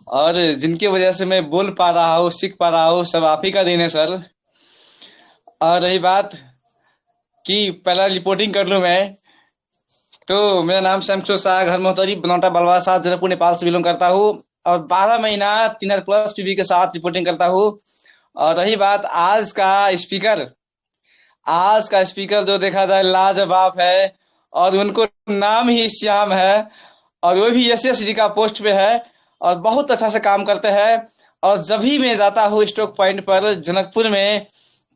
और जिनकी वजह से मैं बोल पा रहा हूँ, सीख पा रहा हूँ, सब आप ही का देन है सर। और रही बात कि पहला रिपोर्टिंग कर लूँ मैं, तो मेरा नाम श्याम किशोर शाह, घर मोहतरी बनौटा बलवा साथ जनकपुर नेपाल से बिलोंग करता हूँ। और 12 महीना 3 प्लस पीबी के साथ रिपोर्टिंग करता हूँ। और रही बात आज का स्पीकर जो देखा जाए लाजवाब है। और उनको नाम ही श्याम है। और वो भी एसएसडी का पोस्ट पे है। और बहुत अच्छा से काम करते हैं। और जब भी मैं जाता हूँ स्ट्रोक पॉइंट पर जनकपुर में,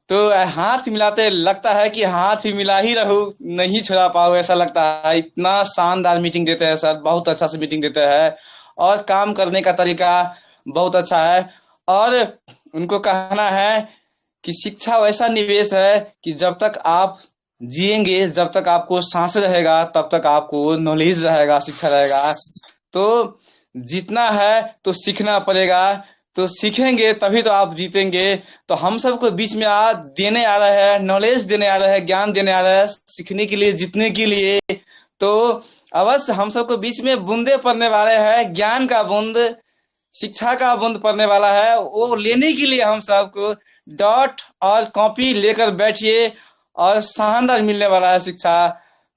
तो हाथ मिलाते लगता है कि हाथ ही मिला ही रहूं, नहीं छुड़ा पाऊं, ऐसा लगता है। इतना शानदार मीटिंग देते हैं सर, बहुत अच्छा से मीटिंग देते हैं। और काम करने का तरीका बहुत अच्छा है। और उनको कहना है कि शिक्षा वैसा निवेश है कि जब तक आप जिएंगे, जब तक आपको सांस रहेगा, तब तक आपको नॉलेज रहेगा, शिक्षा रहेगा। तो जीतना है तो सीखना पड़ेगा। तो सीखेंगे तभी तो आप जीतेंगे। तो हम सबको बीच में देने आ रहे हैं, नॉलेज देने आ रहे हैं, ज्ञान देने आ रहे हैं, सीखने के लिए, जीतने के लिए। तो अवश्य हम सबको बीच में बूंदे पड़ने वाले हैं, ज्ञान का बूंद, शिक्षा का बूंद पड़ने वाला है। वो लेने के लिए हम सबको डॉट और कॉपी लेकर बैठिए। और शानदार मिलने वाला है शिक्षा।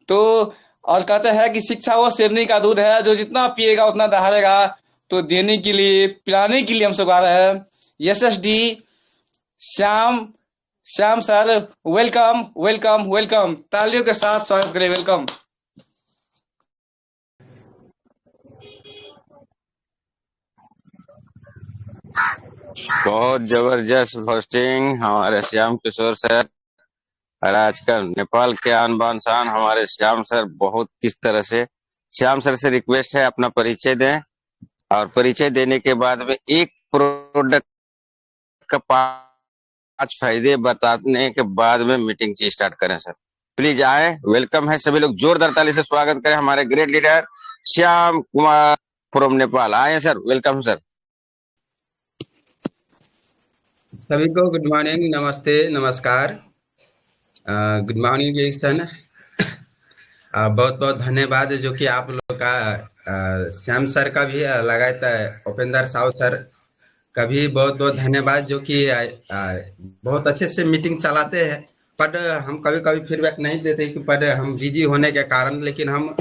तो और कहते हैं कि शिक्षा वो शेरनी का दूध है, जो जितना पिएगा उतना दहाड़ेगा। तो देने के लिए, पिलाने के लिए हम सब आ रहे हैं। SSD Shyam, Shyam sir, welcome welcome welcome. तालियों के साथ स्वागत करें, वेलकम। बहुत जबरदस्त होस्टिंग हमारे श्याम किशोर सर। और आजकल नेपाल के आन बान शान हमारे श्याम सर, बहुत किस तरह से। श्याम सर से रिक्वेस्ट है अपना परिचय दें, और परिचय देने के बाद में एक प्रोडक्ट का 5 फायदे बताने के बाद में मीटिंग स्टार्ट करें सर। प्लीज आए, वेलकम है सभी लोग, जोरदार ताली से स्वागत करें हमारे great leader Shyam Kumar from Nepal. आए सर, वेलकम सर। सभी को गुड मॉर्निंग, नमस्ते, नमस्कार। गुड मॉर्निंग जैसन। बहुत बहुत धन्यवाद जो कि आप लोग का श्याम सर का भी लगातार उपेंद्र साहू सर का भी बहुत बहुत धन्यवाद जो कि बहुत अच्छे से मीटिंग चलाते हैं। पर हम कभी कभी फीडबैक नहीं देते कि पर हम बिजी होने के कारण, लेकिन हम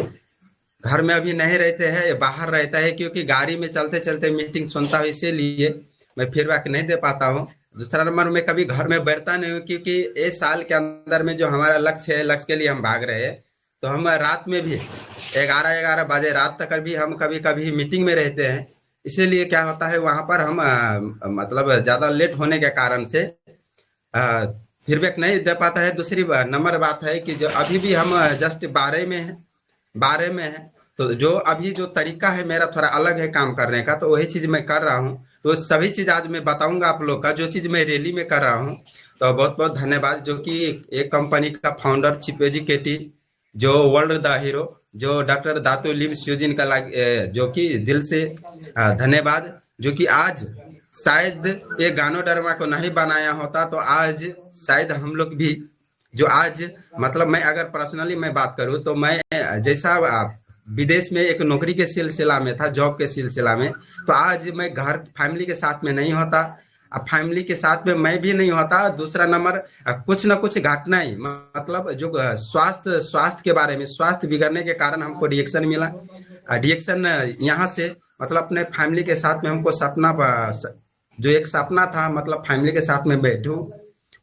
घर में अभी नहीं रहते हैं, बाहर रहता है, क्योंकि गाड़ी में चलते चलते मीटिंग सुनता हूँ, इसीलिए मैं फीडबैक नहीं दे पाता हूँ। दूसरा नंबर में कभी घर में बैठता नहीं हूँ, क्योंकि इस साल के अंदर में जो हमारा लक्ष्य है, लक्ष्य के लिए हम भाग रहे हैं। तो हम रात में भी 11-11 बजे रात तक भी हम कभी कभी मीटिंग में रहते हैं। इसीलिए क्या होता है, वहां पर हम मतलब ज्यादा लेट होने के कारण से फीडबैक नहीं दे पाता है। दूसरी नंबर बात है कि जो अभी भी हम जस्ट 12 में है, तो जो अभी जो तरीका है मेरा थोड़ा अलग है काम करने का, तो वही चीज मैं कर रहा हूँ। तो सभी चीज आज मैं बताऊंगा आप लोग का, जो चीज मैं रैली में कर रहा हूँ। तो बहुत बहुत धन्यवाद जो कि एक कंपनी का फाउंडर चीफ एजुकेटिव, जो वर्ल्ड द हीरो, जो डॉक्टर दातू लिम स्यूजिन का जो कि दिल से धन्यवाद। जो कि आज शायद ये गानो डरमा को नहीं बनाया होता, तो आज शायद हम लोग भी जो आज मतलब मैं अगर पर्सनली मैं बात करूं, तो मैं जैसा विदेश में एक नौकरी के सिलसिला में था, जॉब के सिलसिला में, तो आज मैं घर फैमिली के साथ में नहीं होता। अब फैमिली के साथ में मैं भी नहीं होता। दूसरा नंबर कुछ ना कुछ घटनाएं, मतलब जो स्वास्थ्य के बारे में, स्वास्थ्य बिगड़ने के कारण हमको रिएक्शन मिला। रिएक्शन यहाँ से मतलब अपने फैमिली के साथ में हमको सपना, जो एक सपना था मतलब फैमिली के साथ में बैठूं,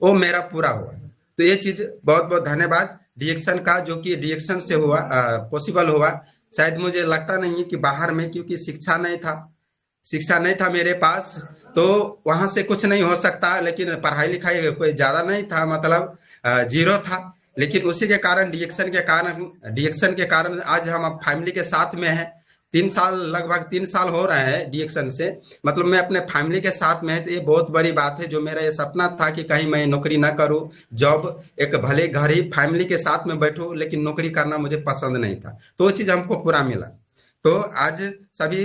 वो मेरा पूरा हुआ। तो ये चीज बहुत बहुत धन्यवाद रिएक्शन का, जो कि रिएक्शन से हुआ, पॉसिबल हुआ। शायद मुझे लगता नहीं है कि बाहर में, क्योंकि शिक्षा नहीं था मेरे पास, तो वहां से कुछ नहीं हो सकता। लेकिन पढ़ाई लिखाई कोई ज्यादा नहीं था, मतलब जीरो था। लेकिन उसी के कारण, रिएक्शन के कारण आज हम अब फैमिली के साथ में हैं। 3 साल, लगभग 3 साल हो रहे हैं रिएक्शन से, मतलब मैं अपने फैमिली के साथ में है। तो ये बहुत बड़ी बात है। जो मेरा ये सपना था कि कहीं मैं नौकरी ना करूं, जॉब, एक भले घर ही फैमिली के साथ में बैठूं, लेकिन नौकरी करना मुझे पसंद नहीं था, तो वो चीज हमको पूरा मिला। तो आज सभी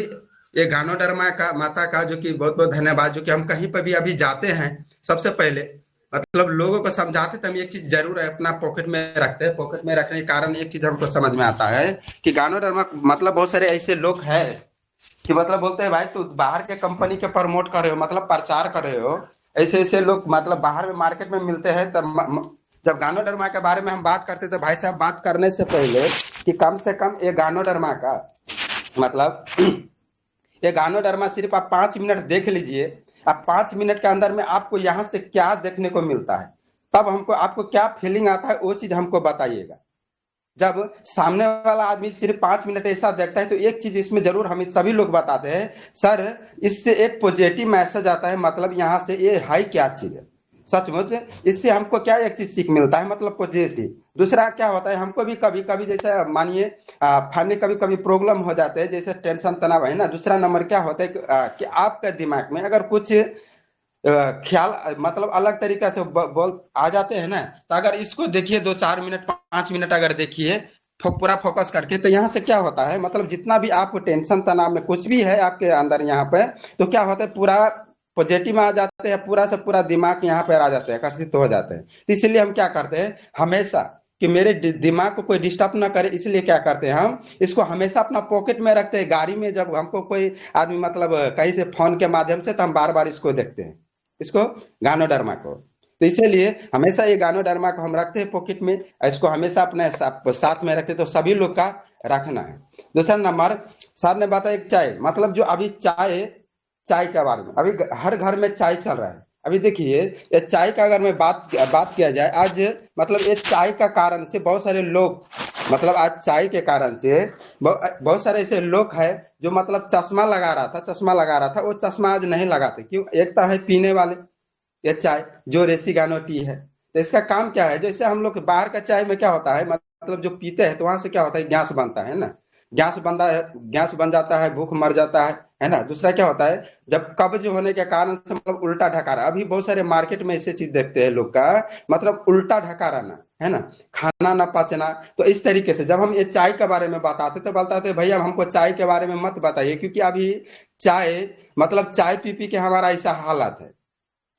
ये गानो डरमा का माता का जो कि बहुत बहुत धन्यवाद। जो कि हम कहीं पर भी अभी जाते हैं, सबसे पहले मतलब लोगों को समझाते, तो हम एक चीज जरूर है अपना पॉकेट में रखते हैं। पॉकेट में रखने के कारण एक चीज हमको समझ में आता है कि गानो डरमा मतलब बहुत सारे ऐसे लोग हैं कि मतलब बोलते हैं भाई तू बाहर के कंपनी के प्रमोट कर रहे हो, मतलब प्रचार कर रहे हो। ऐसे ऐसे लोग मतलब बाहर में मार्केट में मिलते हैं। तब जब गानोडर्मा के बारे में हम बात करते थे भाई साहब, बात करने से पहले कि कम से कम ये गानोडर्मा का मतलब ये गानोडर्मा सिर्फ आप 5 मिनट देख लीजिए। आप 5 मिनट के अंदर में आपको यहाँ से क्या देखने को मिलता है, तब हमको आपको क्या फीलिंग आता है वो चीज हमको बताइएगा। जब सामने वाला आदमी सिर्फ 5 मिनट ऐसा देखता है तो एक चीज इसमें जरूर हम सभी लोग बताते हैं, सर इससे एक पॉजिटिव मैसेज आता है, मतलब यहाँ से ये है क्या चीज है। सचमुच इससे हमको क्या एक चीज सीख मिलता है, मतलब पॉजिटिव। दूसरा क्या होता है, हमको भी कभी कभी जैसे मानिए फैमिली कभी कभी प्रॉब्लम हो जाते हैं, जैसे टेंशन तनाव है ना। दूसरा नंबर क्या होता है कि आपका दिमाग में अगर कुछ ख्याल मतलब अलग तरीका से बोल आ जाते हैं ना, तो अगर इसको देखिए 2-4 मिनट 5 मिनट अगर देखिए पूरा फोकस करके, तो यहाँ से क्या होता है, मतलब जितना भी आपको टेंशन तनाव में कुछ भी है आपके अंदर यहाँ पे, तो क्या होता है पूरा पॉजिटिव में आ जाते हैं, पूरा से पूरा दिमाग यहाँ पर आ जाते हैं, आकर्षित हो जाते हैं। तो इसीलिए हम क्या करते हैं हमेशा कि मेरे दिमाग को कोई डिस्टर्ब ना करे, इसलिए क्या करते हैं हम इसको हमेशा अपना पॉकेट में रखते हैं। गाड़ी में जब हमको कोई आदमी मतलब कहीं से फोन के माध्यम से, तो हम बार बार इसको देखते हैं, इसको गानोडर्मा को। तो इसीलिए हमेशा ये गानोडर्मा को हम रखते हैं पॉकेट में, इसको हमेशा अपने साथ में रखते हैं, तो सभी लोग का रखना है। दूसरा नंबर सर ने बताया एक चाय, मतलब जो अभी चाय चाय के बारे में, अभी हर घर में चाय चल रहा है। अभी देखिए ये चाय का अगर मैं बात किया जाए आज, मतलब ये चाय का कारण से बहुत सारे लोग, मतलब आज चाय के कारण से बहुत सारे ऐसे लोग हैं जो मतलब चश्मा लगा रहा था, वो चश्मा आज नहीं लगाते। क्यों? एक तो है पीने वाले ये चाय जो रेसिगानो टी है, तो इसका काम क्या है, जैसे हम लोग बाहर का चाय में क्या होता है, मतलब जो पीते हैं तो वहां से क्या होता है गैस बनता है ना, गैस बन जाता है, भूख मर जाता है ना। दूसरा क्या होता है, जब कब्ज होने के कारण से मतलब उल्टा ढकारा, अभी बहुत सारे मार्केट में ऐसे चीज देखते हैं लोग का, मतलब उल्टा ढकारा ना, है ना, खाना ना पचना। तो इस तरीके से जब हम ये चाय के बारे में बताते भैया हमको चाय के बारे में मत बताइए, क्योंकि अभी चाय मतलब चाय पी पी के हमारा ऐसा हालत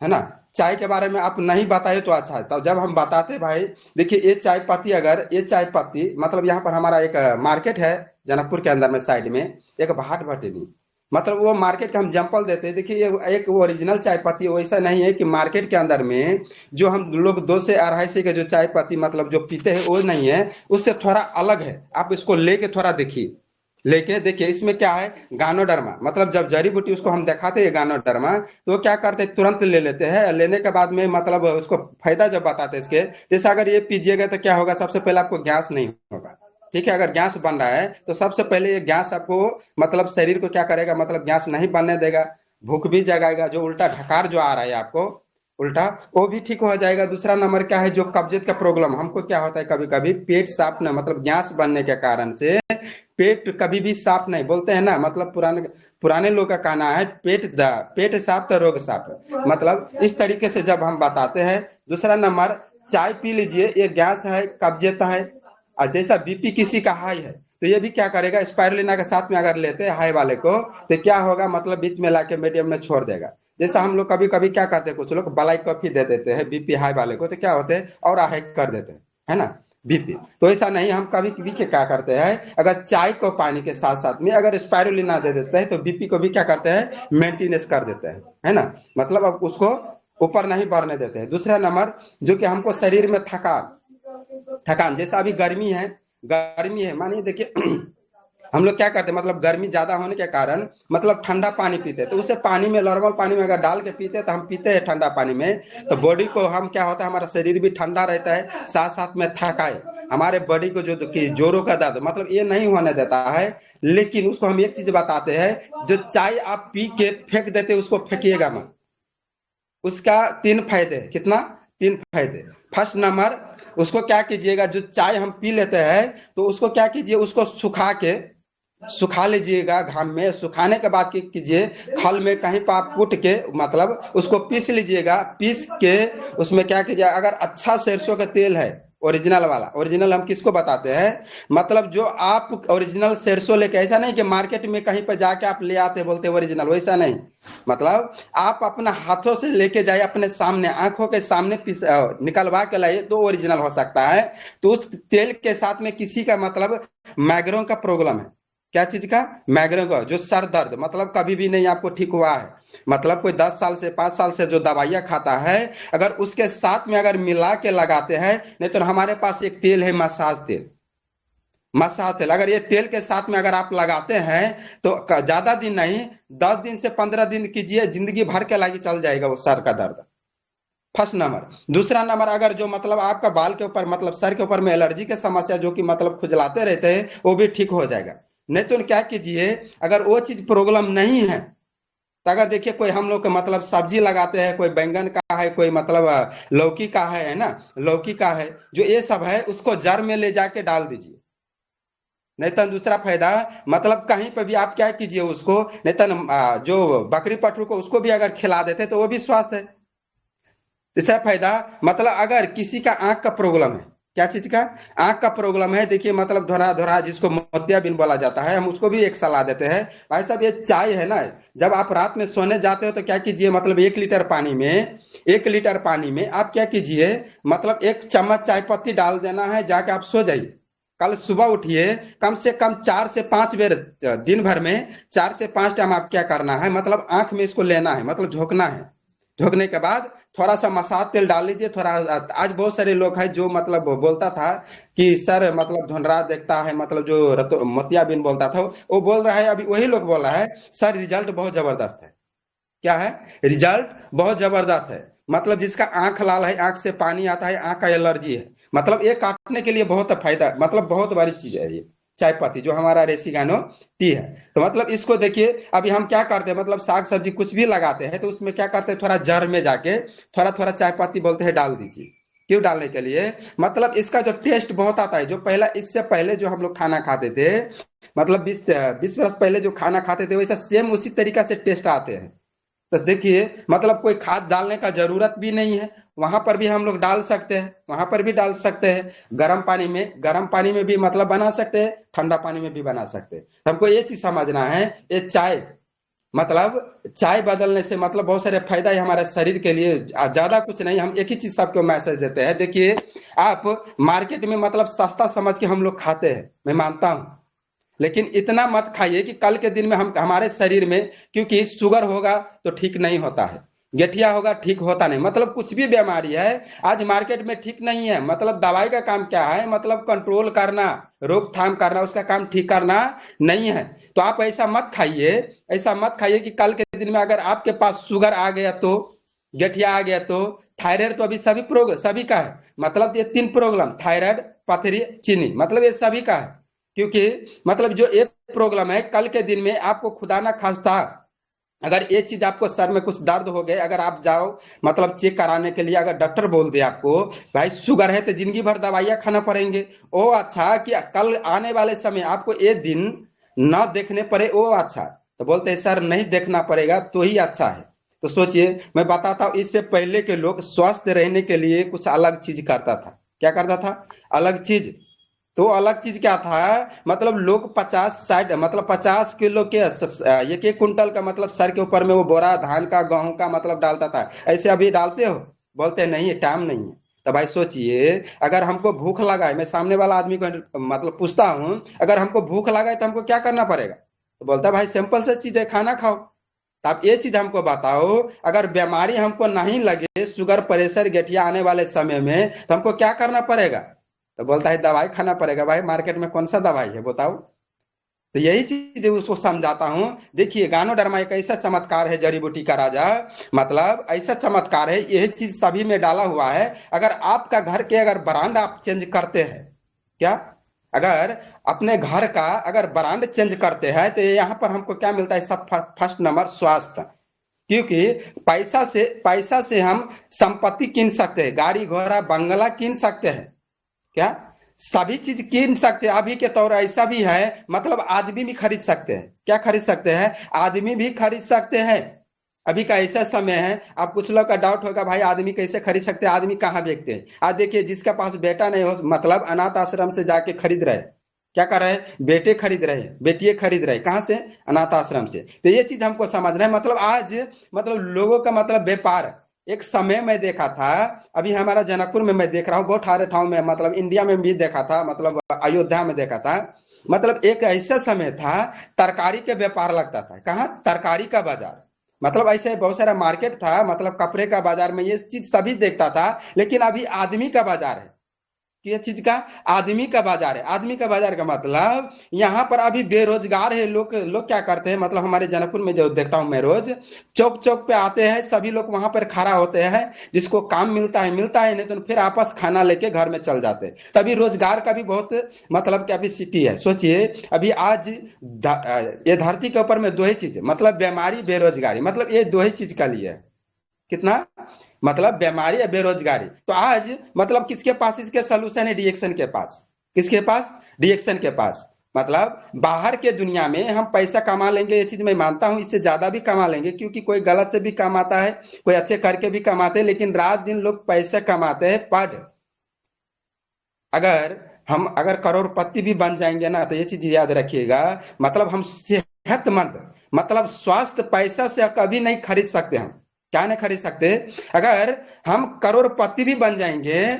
है ना। चाय के बारे में आप नहीं बताए तो अच्छा है, तब जब हम बताते भाई देखिए ये चाय पत्ती, अगर ये चाय पत्ती मतलब यहाँ पर हमारा एक मार्केट है जनकपुर के अंदर में साइड में एक भाट भटेनी, मतलब वो मार्केट का हम एग्जाम्पल देते हैं। देखिए ये एक ओरिजिनल चाय पत्ती, वैसा नहीं है कि मार्केट के अंदर में जो हम लोग 2 से 2.5 के जो चाय पत्ती मतलब जो पीते हैं वो नहीं है, उससे थोड़ा अलग है। आप इसको लेके थोड़ा देखिए, लेके देखिए इसमें क्या है, गानोडर्मा, मतलब जब जड़ी बूटी उसको हम दिखाते हैं गानोडर्मा, तो वो क्या करते हैं तुरंत ले लेते हैं। लेने के बाद में मतलब उसको फायदा जब बताते हैं इसके, जैसे अगर ये पीजिएगा तो क्या होगा, सबसे पहले आपको गैस नहीं होगा। ठीक है, अगर गैस बन रहा है तो सबसे पहले ये गैस आपको मतलब शरीर को क्या करेगा, मतलब गैस नहीं बनने देगा, भूख भी जगाएगा, जो उल्टा ढकार जो आ रहा है आपको उल्टा, वो भी ठीक हो जाएगा। दूसरा नंबर क्या है, जो कब्जियत का प्रॉब्लम हमको क्या होता है, कभी कभी पेट साफ न मतलब गैस बनने के कारण से पेट कभी भी साफ नहीं, बोलते हैं ना, मतलब पुराने पुराने लोग का कहना है पेट साफ तो रोग साफ है, मतलब इस तरीके से जब हम बताते हैं। दूसरा नंबर चाय पी लीजिए, ये गैस है, कब्जियत है, और जैसा बीपी किसी का हाई है तो ये भी क्या करेगा, स्पायरुलिना के साथ में अगर लेते हैं हाई वाले को, तो क्या होगा, मतलब बीच में लाके मीडियम में छोड़ देगा। जैसा हम लोग कभी कभी क्या करते हैं, कुछ लोग ब्लैक कॉफी दे देते हैं बीपी हाई वाले को, तो क्या होते हैं और हाई कर देते हैं, है ना, बीपी। तो ऐसा नहीं, हम कभी कभी क्या करते हैं, अगर चाय को पानी के साथ साथ में अगर स्पायरुलिना दे देते हैं तो बीपी को भी क्या करते हैं मेंटेनेंस कर देते हैं, है ना, मतलब अब उसको ऊपर नहीं बढ़ने देते हैं। दूसरा नंबर जो कि हमको शरीर में थकान जैसा अभी गर्मी है मानिए देखिए हम लोग क्या करते हैं, मतलब गर्मी ज्यादा होने के कारण मतलब ठंडा पानी पीते हैं, तो उसे पानी में नॉर्मल पानी में अगर डाल के पीते हैं, तो हम पीते हैं ठंडा पानी में, तो बॉडी को हम क्या होता है, हमारा शरीर भी ठंडा रहता है, साथ साथ में थकाए हमारे बॉडी को जो कि जोरों का दर्द मतलब ये नहीं होने देता है। लेकिन उसको हम एक चीज बताते हैं, जो चाय आप पी के फेंक देते उसको फेंकिएगा मत। उसका 3 फायदे, कितना 3 फायदे। फर्स्ट नंबर उसको क्या कीजिएगा, जो चाय हम पी लेते हैं तो उसको क्या कीजिए, उसको सुखा लीजिएगा घाम में, सुखाने के बाद कीजिए खल में कहीं पर आप कूट के मतलब उसको पीस लीजिएगा, पीस के उसमें क्या कीजिए, अगर अच्छा सरसों का तेल है ओरिजिनल वाला, ओरिजिनल हम किसको बताते हैं, मतलब जो आप ओरिजिनल सरसों लेके, ऐसा नहीं कि मार्केट में कहीं पर जाके आप ले आते बोलते ओरिजिनल, वैसा नहीं, मतलब आप अपना हाथों से लेके जाइए, अपने सामने आंखों के सामने निकलवा के लाइए तो ओरिजिनल हो सकता है। तो उस तेल के साथ में किसी का मतलब माइग्रेन का प्रॉब्लम है, क्या चीज का? माइग्रेन का, जो सर दर्द मतलब कभी भी नहीं आपको ठीक हुआ है, मतलब कोई 10 साल से 5 साल से जो दवाइयाँ खाता है, अगर उसके साथ में अगर मिला के लगाते हैं, नहीं तो हमारे पास एक तेल है मसाज तेल। मसाज तेल अगर ये तेल के साथ में अगर आप लगाते हैं तो ज्यादा दिन नहीं, 10 दिन से 15 दिन कीजिए, जिंदगी भर के लागी चल जाएगा वो सर का दर्द। First number. दूसरा नंबर, अगर जो मतलब आपका बाल के ऊपर मतलब सर के ऊपर में एलर्जी के समस्या जो कि मतलब खुजलाते रहते हैं, वो भी ठीक हो जाएगा। नहीं तो क्या कीजिए, अगर वो चीज प्रॉब्लम नहीं है तो अगर देखिए कोई हम लोग के मतलब सब्जी लगाते हैं, कोई बैंगन का है, कोई मतलब लौकी का है ना, लौकी का है, जो ये सब है उसको जड़ में ले जाके डाल दीजिए। नहीं तो दूसरा फायदा, मतलब कहीं पे भी आप क्या कीजिए उसको, नहीं तो जो बकरी पटरू को उसको भी अगर खिला देते तो वो भी स्वास्थ्य है। तीसरा फायदा, मतलब अगर किसी का आंख का प्रॉब्लम है, क्या चीज का? आंख का प्रॉब्लम है, देखिए मतलब धोरा धोरा जिसको मोतियाबिंद बोला जाता है, हम उसको भी एक सलाह देते हैं, भाई साहब ये चाय है ना, जब आप रात में सोने जाते हो तो क्या कीजिए, मतलब 1 लीटर पानी में आप क्या कीजिए, मतलब 1 चम्मच चाय पत्ती डाल देना है, जाके आप सो जाइए। कल सुबह उठिए, कम से कम 4 से 5 बेर दिन भर में 4 से 5 टाइम आप क्या करना है, मतलब आंख में इसको लेना है, मतलब झोंकना है। झोंकने के बाद थोड़ा सा मसाज तेल डाल लीजिए थोड़ा। आज बहुत सारे लोग हैं जो मतलब बोलता था कि सर मतलब धुंधला देखता है, मतलब जो मोतियाबिंद बोलता था, वो बोल रहा है, अभी वही लोग बोल रहा है सर रिजल्ट बहुत जबरदस्त है। क्या है? रिजल्ट बहुत जबरदस्त है। मतलब जिसका आंख लाल है, आंख से पानी आता है, आंख का एलर्जी है, मतलब ये काटने के लिए बहुत फायदा, मतलब बहुत बड़ी चीज है ये चाय पत्ती जो हमारा रेसिगानो टी है। तो मतलब इसको देखिए, अभी हम क्या करते हैं, मतलब साग सब्जी कुछ भी लगाते हैं तो उसमें क्या करते हैं, थोड़ा जड़ में जाके थोड़ा थोड़ा चाय पत्ती बोलते हैं डाल दीजिए। क्यों डालने के लिए? मतलब इसका जो टेस्ट बहुत आता है, जो पहला इससे पहले जो हम लोग खाना खाते थे, मतलब 20 20 वर्ष पहले जो खाना खाते थे, वैसा सेम उसी तरीका से टेस्ट आते हैं। तो देखिए मतलब कोई खाद डालने का जरूरत भी नहीं है, वहां पर भी हम लोग डाल सकते हैं, वहां पर भी डाल सकते हैं। गर्म पानी में भी मतलब बना सकते हैं, ठंडा पानी में भी बना सकते हैं। हमको ये चीज समझना है, ये चाय मतलब चाय बदलने से मतलब बहुत सारे फायदा है हमारे शरीर के लिए, ज्यादा कुछ नहीं। हम एक ही चीज सबको मैसेज देते हैं, देखिए आप मार्केट में मतलब सस्ता समझ के हम लोग खाते हैं, मैं मानता हूँ, लेकिन इतना मत खाइए कि कल के दिन में हम हमारे शरीर में, क्योंकि शुगर होगा तो ठीक नहीं होता है, गठिया होगा ठीक होता नहीं, मतलब कुछ भी बीमारी है आज मार्केट में ठीक नहीं है। मतलब दवाई का काम क्या है, मतलब कंट्रोल करना, रोकथाम करना, उसका काम ठीक करना नहीं है। तो आप ऐसा मत खाइए, ऐसा मत खाइए कि कल के दिन में अगर आपके पास शुगर आ गया तो, गठिया आ गया तो, थायराइड तो अभी सभी का है, मतलब ये 3 प्रॉब्लम, थायराइड, पथरी, चीनी, मतलब ये सभी का है। क्योंकि मतलब जो एक प्रॉब्लम है, कल के दिन में आपको खुदा ना खास्ता अगर ये चीज आपको सर में कुछ दर्द हो गए, अगर आप जाओ मतलब चेक कराने के लिए, अगर डॉक्टर बोल दे आपको भाई शुगर है, तो जिंदगी भर दवाइयां खाना पड़ेंगे। ओ अच्छा कि कल आने वाले समय आपको ये दिन न देखने पड़े, ओ अच्छा, तो बोलते हैं सर नहीं देखना पड़ेगा तो ही अच्छा है। तो सोचिए, मैं बताता हूँ, इससे पहले के लोग स्वस्थ रहने के लिए कुछ अलग चीज करता था। क्या करता था? अलग चीज। तो अलग चीज क्या था, मतलब लोग 50 60 मतलब 50 किलो के एक एक कुंटल का मतलब सर के ऊपर में वो बोरा धान का गेहूं का मतलब डालता था। ऐसे अभी डालते हो? बोलते नहीं है, टाइम नहीं है। तो भाई सोचिए, अगर हमको भूख लगा है, मैं सामने वाला आदमी को मतलब पूछता हूँ, अगर हमको भूख लगा है तो हमको क्या करना पड़ेगा? तो बोलता है भाई सिंपल से चीज है, खाना खाओ। तो आप ये चीज हमको बताओ, अगर बीमारी हमको नहीं लगे, शुगर प्रेशर गठिया आने वाले समय में, तो हमको क्या करना पड़ेगा? तो बोलता है दवाई खाना पड़ेगा। भाई मार्केट में कौन सा दवाई है बताओ? तो यही चीज उसको समझाता हूँ। देखिए गानोडर्मा एक ऐसा चमत्कार है, जड़ी बूटी का राजा, मतलब ऐसा चमत्कार है, यही चीज सभी में डाला हुआ है। अगर आपका घर के अगर ब्रांड आप चेंज करते हैं, क्या, अगर अपने घर का अगर ब्रांड चेंज करते हैं, तो यहाँ पर हमको क्या मिलता है? सब फर्स्ट नंबर स्वास्थ्य। क्योंकि पैसा से हम संपत्ति कीन सकते हैं, गाड़ी घोड़ा बंगला कीन सकते हैं, क्या, सभी चीज कीन सकते हैं। अभी के तौर ऐसा भी है, मतलब आदमी भी खरीद सकते हैं। क्या खरीद सकते हैं? आदमी भी खरीद सकते हैं। अभी का ऐसा समय है, आप कुछ लोग का डाउट होगा भाई आदमी कैसे खरीद सकते हैं, आदमी कहाँ बेचते हैं? आज देखिए जिसका पास बेटा नहीं हो, मतलब अनाथ आश्रम से जाके खरीद रहे, क्या कर रहे हैं? बेटे खरीद रहे, बेटिए खरीद रहे, कहाँ से? अनाथ आश्रम से। तो ये चीज हमको समझना है, मतलब आज मतलब लोगों का मतलब व्यापार। एक समय में देखा था, अभी हमारा जनकपुर में मैं देख रहा हूँ, बहुत सारे ठाव में, मतलब इंडिया में भी देखा था, मतलब अयोध्या में देखा था, मतलब एक ऐसा समय था तरकारी के व्यापार लगता था। कहाँ? तरकारी का बाजार। मतलब ऐसे बहुत सारा मार्केट था, मतलब कपड़े का बाजार में ये चीज सभी देखता था। लेकिन अभी आदमी का बाजार है। ये चीज का आदमी का बाजार है। आदमी का बाजार का मतलब यहाँ पर अभी बेरोजगार है लोग। लोग क्या करते हैं, मतलब हमारे जनकपुर में जो देखता हूँ मैं रोज, चौक चौक पे आते हैं सभी लोग, वहां पर खड़ा होते हैं। जिसको काम मिलता है, नहीं तो फिर आपस खाना लेके घर में चल जाते हैं। तभी रोजगार का भी बहुत मतलब कैपेसिटी है। सोचिए अभी आज ये धरती के ऊपर में दो ही चीज, मतलब बीमारी बेरोजगारी, मतलब ये दो ही चीज का लिए है। कितना? मतलब बीमारी या बेरोजगारी। तो आज मतलब किसके पास इसके सलूशन है? डिएक्शन के पास। किसके पास? डिएक्शन के पास। मतलब बाहर के दुनिया में हम पैसा कमा लेंगे, ये चीज मैं मानता हूं, इससे ज्यादा भी कमा लेंगे, क्योंकि कोई गलत से भी कमाता है, कोई अच्छे करके भी कमाते हैं, लेकिन रात दिन लोग पैसे कमाते हैं। पर अगर हम अगर करोड़पति भी बन जाएंगे ना, तो ये चीज याद रखिएगा, मतलब हम सेहतमंद, मतलब स्वास्थ्य पैसा से कभी नहीं खरीद सकते। हम क्या नहीं खरीद सकते? अगर हम करोड़पति भी बन जाएंगे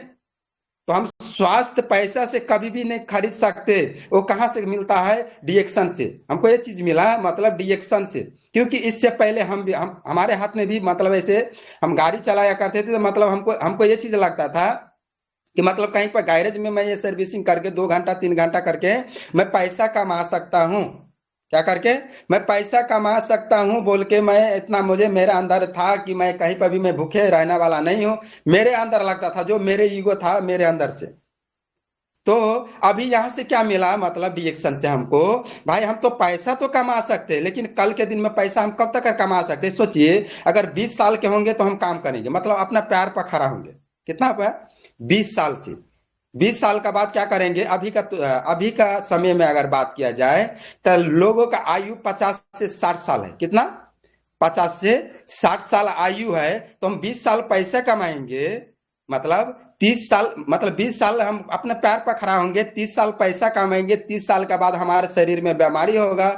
तो हम स्वास्थ्य पैसा से कभी भी नहीं खरीद सकते। वो कहां से मिलता है? डिएक्शन से। हमको ये चीज मिला मतलब डिएक्शन से। क्योंकि इससे पहले हम हमारे हाथ में भी मतलब ऐसे हम गाड़ी चलाया करते थे, तो मतलब हमको हमको ये चीज लगता था कि मतलब कहीं पर गैरेज में मैं ये सर्विसिंग करके 2 घंटा 3 घंटा करके मैं पैसा कमा सकता हूँ। क्या करके? मैं पैसा कमा सकता हूँ बोल के मैं इतना, मुझे मेरे अंदर था कि मैं कहीं पर भी मैं भूखे रहने वाला नहीं हूँ। मेरे अंदर लगता था, जो मेरे ईगो था मेरे अंदर से। तो अभी यहां से क्या मिला, मतलब डिएक्शन से हमको, भाई हम तो पैसा तो कमा सकते हैं, लेकिन कल के दिन में पैसा हम कब तक कमा सकते हैं? सोचिए अगर 20 साल के होंगे तो हम काम करेंगे, मतलब अपना पैर पर खड़ा होंगे। कितना पर? 20 साल से। 20 साल का बाद क्या करेंगे? अभी का समय में अगर बात किया जाए तो लोगों का आयु 50 से 60 साल है। कितना? 50 से 60 साल आयु है। तो हम 20 साल पैसे कमाएंगे, मतलब 30 साल, मतलब 20 साल हम अपने पैर पर खड़ा होंगे, 30 साल पैसा कमाएंगे, 30 साल के बाद हमारे शरीर में बीमारी होगा,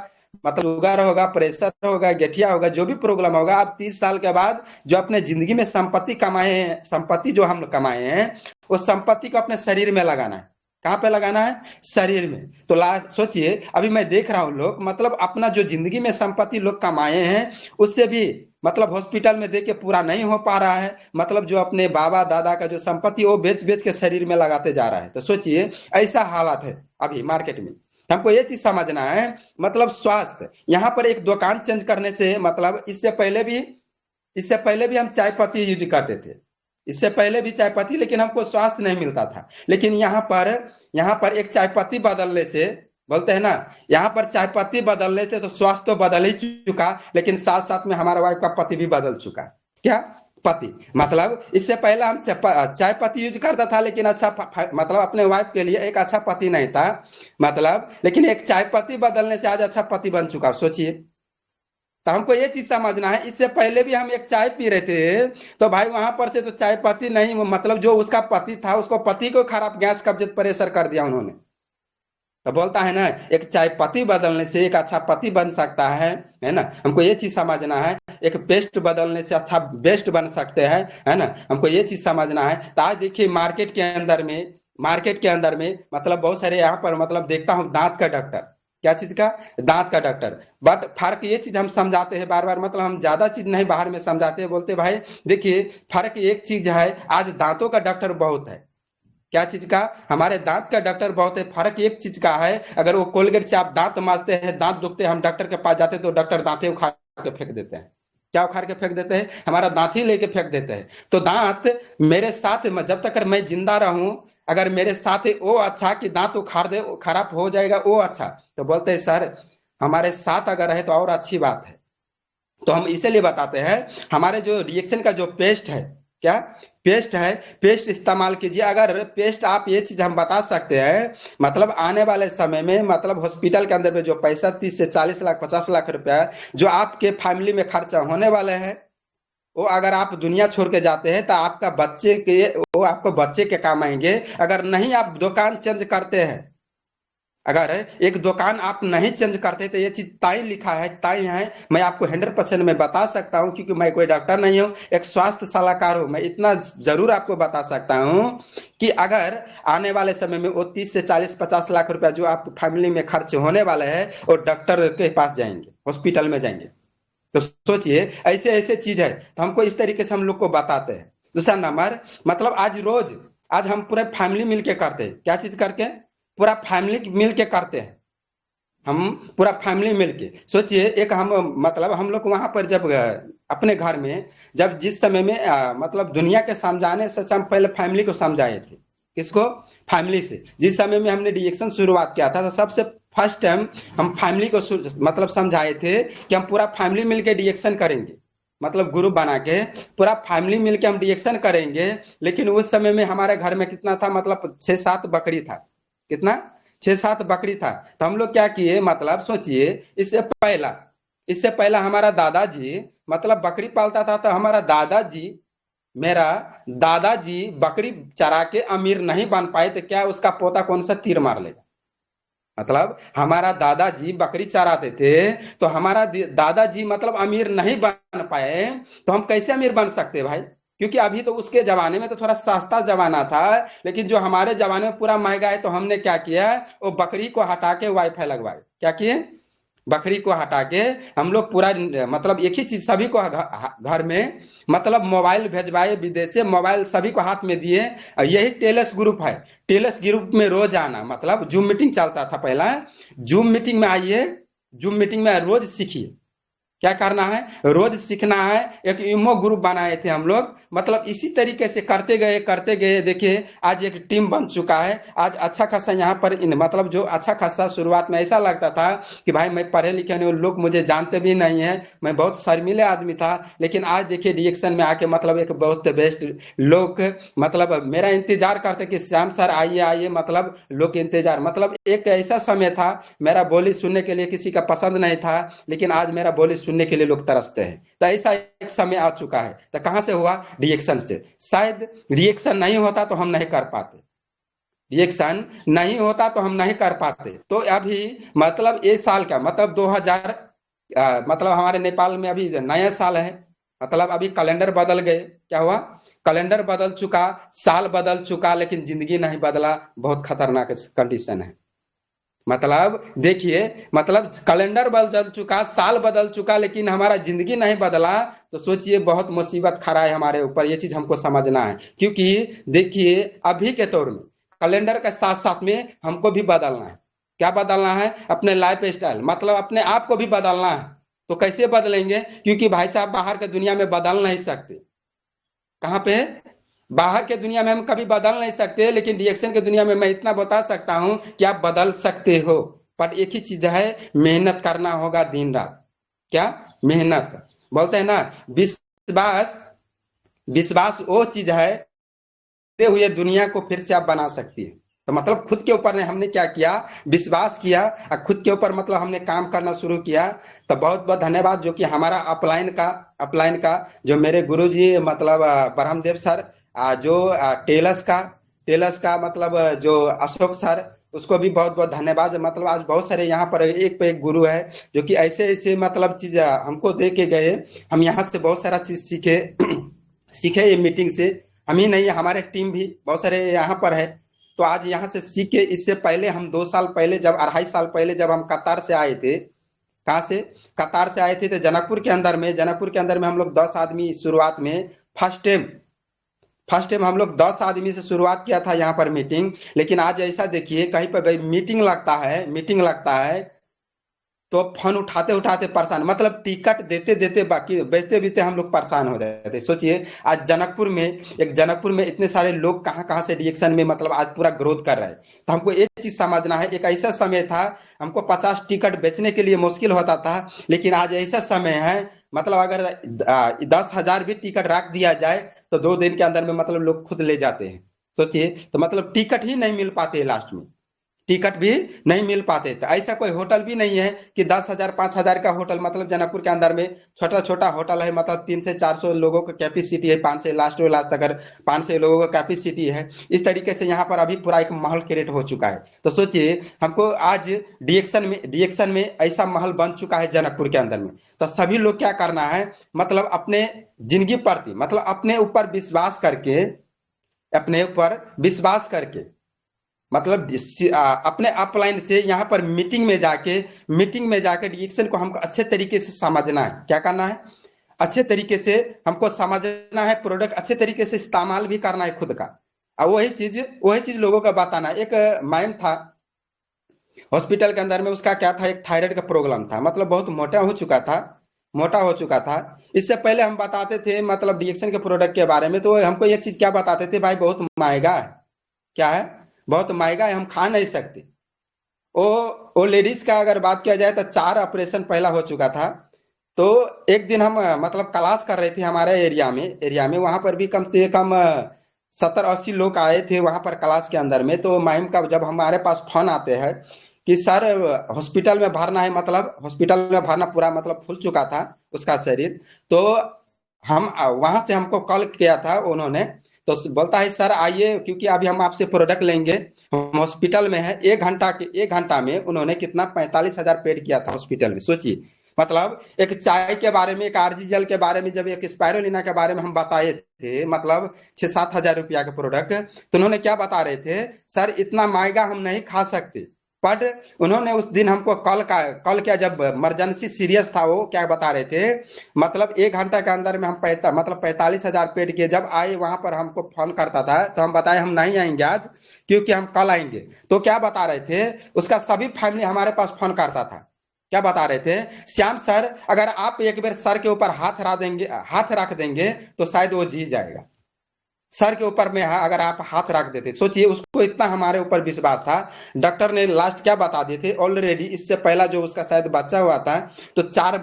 मतलब शुगर होगा, प्रेशर होगा, गठिया होगा, जो भी प्रॉब्लम होगा। आप 30 साल के बाद जो अपने जिंदगी में संपत्ति कमाए हैं, संपत्ति जो हम कमाए हैं, उस संपत्ति को अपने शरीर में लगाना है। कहाँ पे लगाना है? शरीर में। तो सोचिए अभी मैं देख रहा हूँ लोग मतलब अपना जो जिंदगी में संपत्ति लोग कमाए हैं, उससे भी मतलब हॉस्पिटल में दे के पूरा नहीं हो पा रहा है। मतलब जो अपने बाबा दादा का जो संपत्ति वो बेच बेच के शरीर में लगाते जा रहा है। तो सोचिए ऐसा हालात है अभी मार्केट में। हमको ये चीज समझना है, मतलब स्वास्थ्य यहाँ पर एक दुकान चेंज करने से, मतलब इससे पहले भी हम चाय पत्ती यूज करते थे। इससे पहले भी चाय पत्ती, लेकिन हमको स्वास्थ्य नहीं मिलता था। लेकिन यहाँ पर एक चाय पत्ती बदलने से, बोलते हैं ना, यहाँ पर चाय पत्ती बदल लेते तो स्वास्थ्य तो बदल ही चुका, लेकिन साथ साथ में हमारा वाइफ का पति भी बदल चुका। क्या? पति। मतलब इससे पहले हम चाय पत्ती यूज करता था, लेकिन अच्छा मतलब अपने वाइफ के लिए एक अच्छा पति नहीं था, मतलब, लेकिन एक चाय पत्ती बदलने से आज अच्छा पति बन चुका। सोचिए। तो हमको ये चीज समझना है, इससे पहले भी हम एक चाय पी रहे थे, तो भाई वहां पर से तो चाय पत्ती नहीं, मतलब जो उसका पति था उसको पति को खराब गैस कब्ज प्रेशर कर दिया उन्होंने। तो बोलता है ना, एक चाय पत्ती बदलने से एक अच्छा पति बन सकता है ना। हमको ये चीज समझना है। एक पेस्ट बदलने से अच्छा बेस्ट बन सकते हैं, है ना। हमको ये चीज समझना है। तो आज देखिए मार्केट के अंदर में मतलब बहुत सारे यहाँ पर मतलब देखता हूँ दांत का डॉक्टर। क्या चीज का? दांत का डॉक्टर। बट फर्क ये चीज हम समझाते हैं बार बार, मतलब हम ज्यादा चीज नहीं बाहर में समझाते हैं। बोलते भाई देखिए फर्क एक चीज है, आज दांतों का डॉक्टर बहुत है। क्या चीज का? हमारे दांत का डॉक्टर बहुत है। फर्क एक चीज का है, अगर वो कोलगेट से आप दांत मांजते हैं, दांत दुखते हैं, हम डॉक्टर के पास जाते हैं तो डॉक्टर दांतें उखाड़ के फेंक देते हैं। क्या उखाड़ के फेंक देते हैं? हमारा दांत ही लेके फेंक देते हैं। तो दांत मेरे साथ जब तक मैं जिंदा रहूं, अगर मेरे साथ है वो अच्छा, कि दांत उखाड़ दे खराब हो जाएगा वो अच्छा। तो बोलते हैं सर हमारे साथ अगर है तो और अच्छी बात है। तो हम इसीलिए बताते हैं हमारे जो रिएक्शन का जो पेस्ट है, क्या पेस्ट है, पेस्ट इस्तेमाल कीजिए। अगर पेस्ट आप ये चीज हम बता सकते हैं, मतलब आने वाले समय में मतलब हॉस्पिटल के अंदर में जो पैसा 30 से 40 लाख 50 लाख रुपया जो आपके फैमिली में खर्चा होने वाले हैं, वो अगर आप दुनिया छोड़ के जाते हैं तो आपका बच्चे के वो आपको बच्चे के काम आएंगे। अगर नहीं आप दुकान चेंज करते हैं, अगर एक दुकान आप नहीं चेंज करते तो ये चीज ताई लिखा है, ताई है, मैं आपको 100% में बता सकता हूं, क्योंकि मैं कोई डॉक्टर नहीं हूं, एक स्वास्थ्य सलाहकार हूं। मैं इतना जरूर आपको बता सकता हूं कि अगर आने वाले समय में वो 30 से 40-50 लाख रुपया जो आप फैमिली में खर्च होने वाले है, वो डॉक्टर के पास जाएंगे, हॉस्पिटल में जाएंगे। तो सोचिए ऐसे ऐसे चीज है, तो हमको इस तरीके से हम लोग को बताते हैं। दूसरा नंबर, मतलब आज हम पूरे फैमिली मिलके करते हैं, क्या चीज करके, पूरा फैमिली मिलके करते हैं। हम पूरा फैमिली मिलके सोचिए, एक हम मतलब हम लोग वहां पर जब अपने घर में, जब जिस समय में मतलब दुनिया के समझाने से हम पहले फैमिली को समझाए थे। किसको? फैमिली से। जिस समय में हमने डिएक्शन शुरुआत किया था, तो सबसे फर्स्ट टाइम हम फैमिली को मतलब समझाए थे कि हम पूरा फैमिली मिलके डिएक्शन करेंगे, मतलब ग्रुप बना के पूरा फैमिली मिलके हम डिएक्शन करेंगे। लेकिन उस समय में हमारे घर में कितना था, मतलब 6-7 बकरी था। कितना? 6-7 बकरी था। तो हम लोग क्या किए, मतलब सोचिए, इससे पहला हमारा दादाजी मतलब बकरी पालता था। तो मेरा दादाजी बकरी चरा के अमीर नहीं बन पाए, तो क्या उसका पोता कौन सा तीर मार लेगा? मतलब हमारा दादाजी बकरी चराते थे, तो हमारा दादाजी मतलब अमीर नहीं बन पाए, तो हम कैसे अमीर बन सकते भाई? क्योंकि अभी तो उसके जमाने में तो थोड़ा सस्ता जमाना था, लेकिन जो हमारे जमाने में पूरा महंगा है, तो हमने क्या किया, वो बकरी को हटा के वाईफाई लगवाए। क्या किए? बकरी को हटा के हम लोग पूरा मतलब एक ही चीज सभी को घर में, मतलब मोबाइल भेजवाए विदेश से, मोबाइल सभी को हाथ में दिए। यही टेलस ग्रुप है। टेलस ग्रुप में रोज आना, मतलब जूम मीटिंग चलता था पहला। जूम मीटिंग में आइए, जूम मीटिंग में रोज सीखिए। क्या करना है? रोज सीखना है। एक इमो ग्रुप बनाए थे हम लोग, मतलब इसी तरीके से करते गए देखिए आज एक टीम बन चुका है। आज अच्छा खासा यहाँ पर मतलब जो अच्छा खासा, शुरुआत में ऐसा लगता था कि भाई मैं पढ़े लिखे नहीं, लोग मुझे जानते भी नहीं है, मैं बहुत शर्मीले आदमी था। लेकिन आज देखिए रिएक्शन में आके मतलब एक बहुत बेस्ट लोग मतलब मेरा इंतजार करते कि श्याम सर आइए आइए, मतलब लोग इंतजार, मतलब एक ऐसा समय था मेरा बोली सुनने के लिए किसी का पसंद नहीं था, लेकिन आज मेरा बोली सुनने के लिए लोग तरसते हैं। तो ऐसा एक समय आ चुका है। तो कहां से हुआ? रिएक्शन से। शायद रिएक्शन नहीं होता तो हम नहीं कर पाते, रिएक्शन नहीं होता तो हम नहीं कर पाते। तो अभी मतलब ये साल का मतलब 2000 मतलब हमारे नेपाल में अभी नया साल है, मतलब अभी कैलेंडर बदल गए। क्या हुआ? कैलेंडर बदल चुका, साल बदल चुका, लेकिन जिंदगी नहीं बदला। बहुत खतरनाक कंडीशन है। मतलब देखिए, मतलब कैलेंडर बदल चुका, साल बदल चुका, लेकिन हमारा जिंदगी नहीं बदला। तो सोचिए बहुत मुसीबत खड़ा है हमारे ऊपर। ये चीज हमको समझना है, क्योंकि देखिए अभी के दौर में कैलेंडर के साथ साथ में हमको भी बदलना है। क्या बदलना है? अपने लाइफ स्टाइल, मतलब अपने आप को भी बदलना है। तो कैसे बदलेंगे? क्योंकि भाई साहब बाहर के दुनिया में बदल नहीं सकते। कहाँ पे? बाहर के दुनिया में हम कभी बदल नहीं सकते, लेकिन रिएक्शन के दुनिया में मैं इतना बता सकता हूं कि आप बदल सकते हो। पर एक ही चीज है, मेहनत करना होगा दिन रात। क्या? मेहनत। बोलते हैं ना, विश्वास, विश्वास वो चीज है हुए दुनिया को फिर से आप बना सकती है। तो मतलब खुद के ऊपर ने हमने क्या किया, विश्वास किया और खुद के ऊपर मतलब हमने काम करना शुरू किया। तो बहुत बहुत धन्यवाद जो कि हमारा अपलाइन का जो मेरे गुरुजी मतलब ब्रह्मदेव सर, जो टेलस का मतलब जो अशोक सर, उसको भी बहुत बहुत धन्यवाद। मतलब आज बहुत सारे यहाँ पर एक पे एक गुरु है जो कि ऐसे ऐसे मतलब चीज हमको दे के गए। हम यहाँ से बहुत सारा चीज सीखे सीखे ये मीटिंग से। हम ही नहीं, हमारे टीम भी बहुत सारे यहाँ पर है। तो आज यहाँ से सीख के, इससे पहले हम 2 साल पहले जब 2.5 साल पहले जब हम कतार से आए थे, कहाँ से? कतार से आए थे, तो जनकपुर के अंदर में हम लोग 10 आदमी शुरुआत में, फर्स्ट टाइम हम लोग 10 आदमी से शुरुआत किया था यहाँ पर मीटिंग। लेकिन आज ऐसा देखिए कहीं पर मीटिंग लगता है तो फोन उठाते उठाते परेशान, मतलब टिकट देते देते बाकी बेचते बेचते हम लोग परेशान हो जाते। सोचिए आज जनकपुर में इतने सारे लोग कहाँ कहाँ से रिएक्शन में मतलब आज पूरा ग्रोथ कर रहे हैं। तो हमको एक चीज समझना है, एक ऐसा समय था हमको 50 टिकट बेचने के लिए मुश्किल होता था, लेकिन आज ऐसा समय है मतलब अगर 10,000 भी टिकट रख दिया जाए तो 2 दिन के अंदर में मतलब लोग खुद ले जाते हैं। सोचिए, तो मतलब टिकट ही नहीं मिल पाते लास्ट में। टिकट भी नहीं मिल पाते थे। ऐसा कोई होटल भी नहीं है कि 10,000 5,000 का होटल, मतलब जनकपुर के अंदर में छोटा छोटा होटल है, मतलब 300 से 400 लोगों का कैपेसिटी है, 500 लास्ट अगर 500 लोगों का कैपेसिटी है। इस तरीके से यहाँ पर अभी पूरा एक माहौल क्रिएट हो चुका है। तो सोचिए हमको आज डीएक्शन में ऐसा माहौल बन चुका है जनकपुर के अंदर में। तो सभी लोग क्या करना है, मतलब अपने जिंदगी प्रति, मतलब अपने ऊपर विश्वास करके, मतलब अपने अपलाइन से यहाँ पर मीटिंग में जाके डिएक्शन को हमको अच्छे तरीके से समझना है। क्या करना है, अच्छे तरीके से हमको समझना है, प्रोडक्ट अच्छे तरीके से इस्तेमाल भी करना है खुद का। और वही चीज लोगों का बताना। एक मैम था हॉस्पिटल के अंदर में, उसका क्या था, एक थायराइड का प्रॉब्लम था, मतलब बहुत मोटा हो चुका था। इससे पहले हम बताते थे मतलब डिएक्शन के प्रोडक्ट के बारे में, तो हमको एक चीज क्या बताते थे, भाई बहुत महंगा है। क्या है, बहुत महंगा है, हम खा नहीं सकते। वो लेडीज का अगर बात किया जाए तो 4 ऑपरेशन पहला हो चुका था। तो एक दिन हम मतलब क्लास कर रहे थे हमारे एरिया में वहां पर भी कम से कम 70-80 लोग आए थे वहां पर क्लास के अंदर में। तो मैम का जब हमारे पास फोन आते हैं कि सर हॉस्पिटल में भरना है, मतलब हॉस्पिटल में भरना पूरा मतलब फूल चुका था उसका शरीर। तो हम वहां से हमको कॉल किया था उन्होंने, तो बोलता है सर आइए, क्योंकि अभी हम आपसे प्रोडक्ट लेंगे, हम हॉस्पिटल में है। 1 घंटा में उन्होंने कितना 45,000 पेड किया था हॉस्पिटल में। सोचिए, मतलब एक चाय के बारे में, एक आरजी जल के बारे में, जब एक स्पायरुलिना के बारे में हम बताए थे, मतलब 6-7 हजार रुपया के प्रोडक्ट, तो उन्होंने क्या बता रहे थे, सर इतना महंगा हम नहीं खा सकते। बट उन्होंने उस दिन हमको कॉल किया जब इमरजेंसी सीरियस था। वो क्या बता रहे थे, मतलब 1 घंटा के अंदर में हम 45,000 पेड किए। जब आए वहां पर हमको फोन करता था तो हम बताए हम नहीं आएंगे आज, क्योंकि हम कल आएंगे। तो क्या बता रहे थे, उसका सभी फैमिली हमारे पास फोन करता था। क्या बता रहे थे, श्याम सर अगर आप एक बार सर के ऊपर हाथ रख देंगे तो शायद वो जी जाएगा। सर के ऊपर में अगर आप हाथ रख देते, सोचिए उसको इतना हमारे ऊपर विश्वास था। डॉक्टर ने लास्ट क्या बता दिए थे, ऑलरेडी इससे पहला जो उसका शायद बच्चा हुआ था, तो 4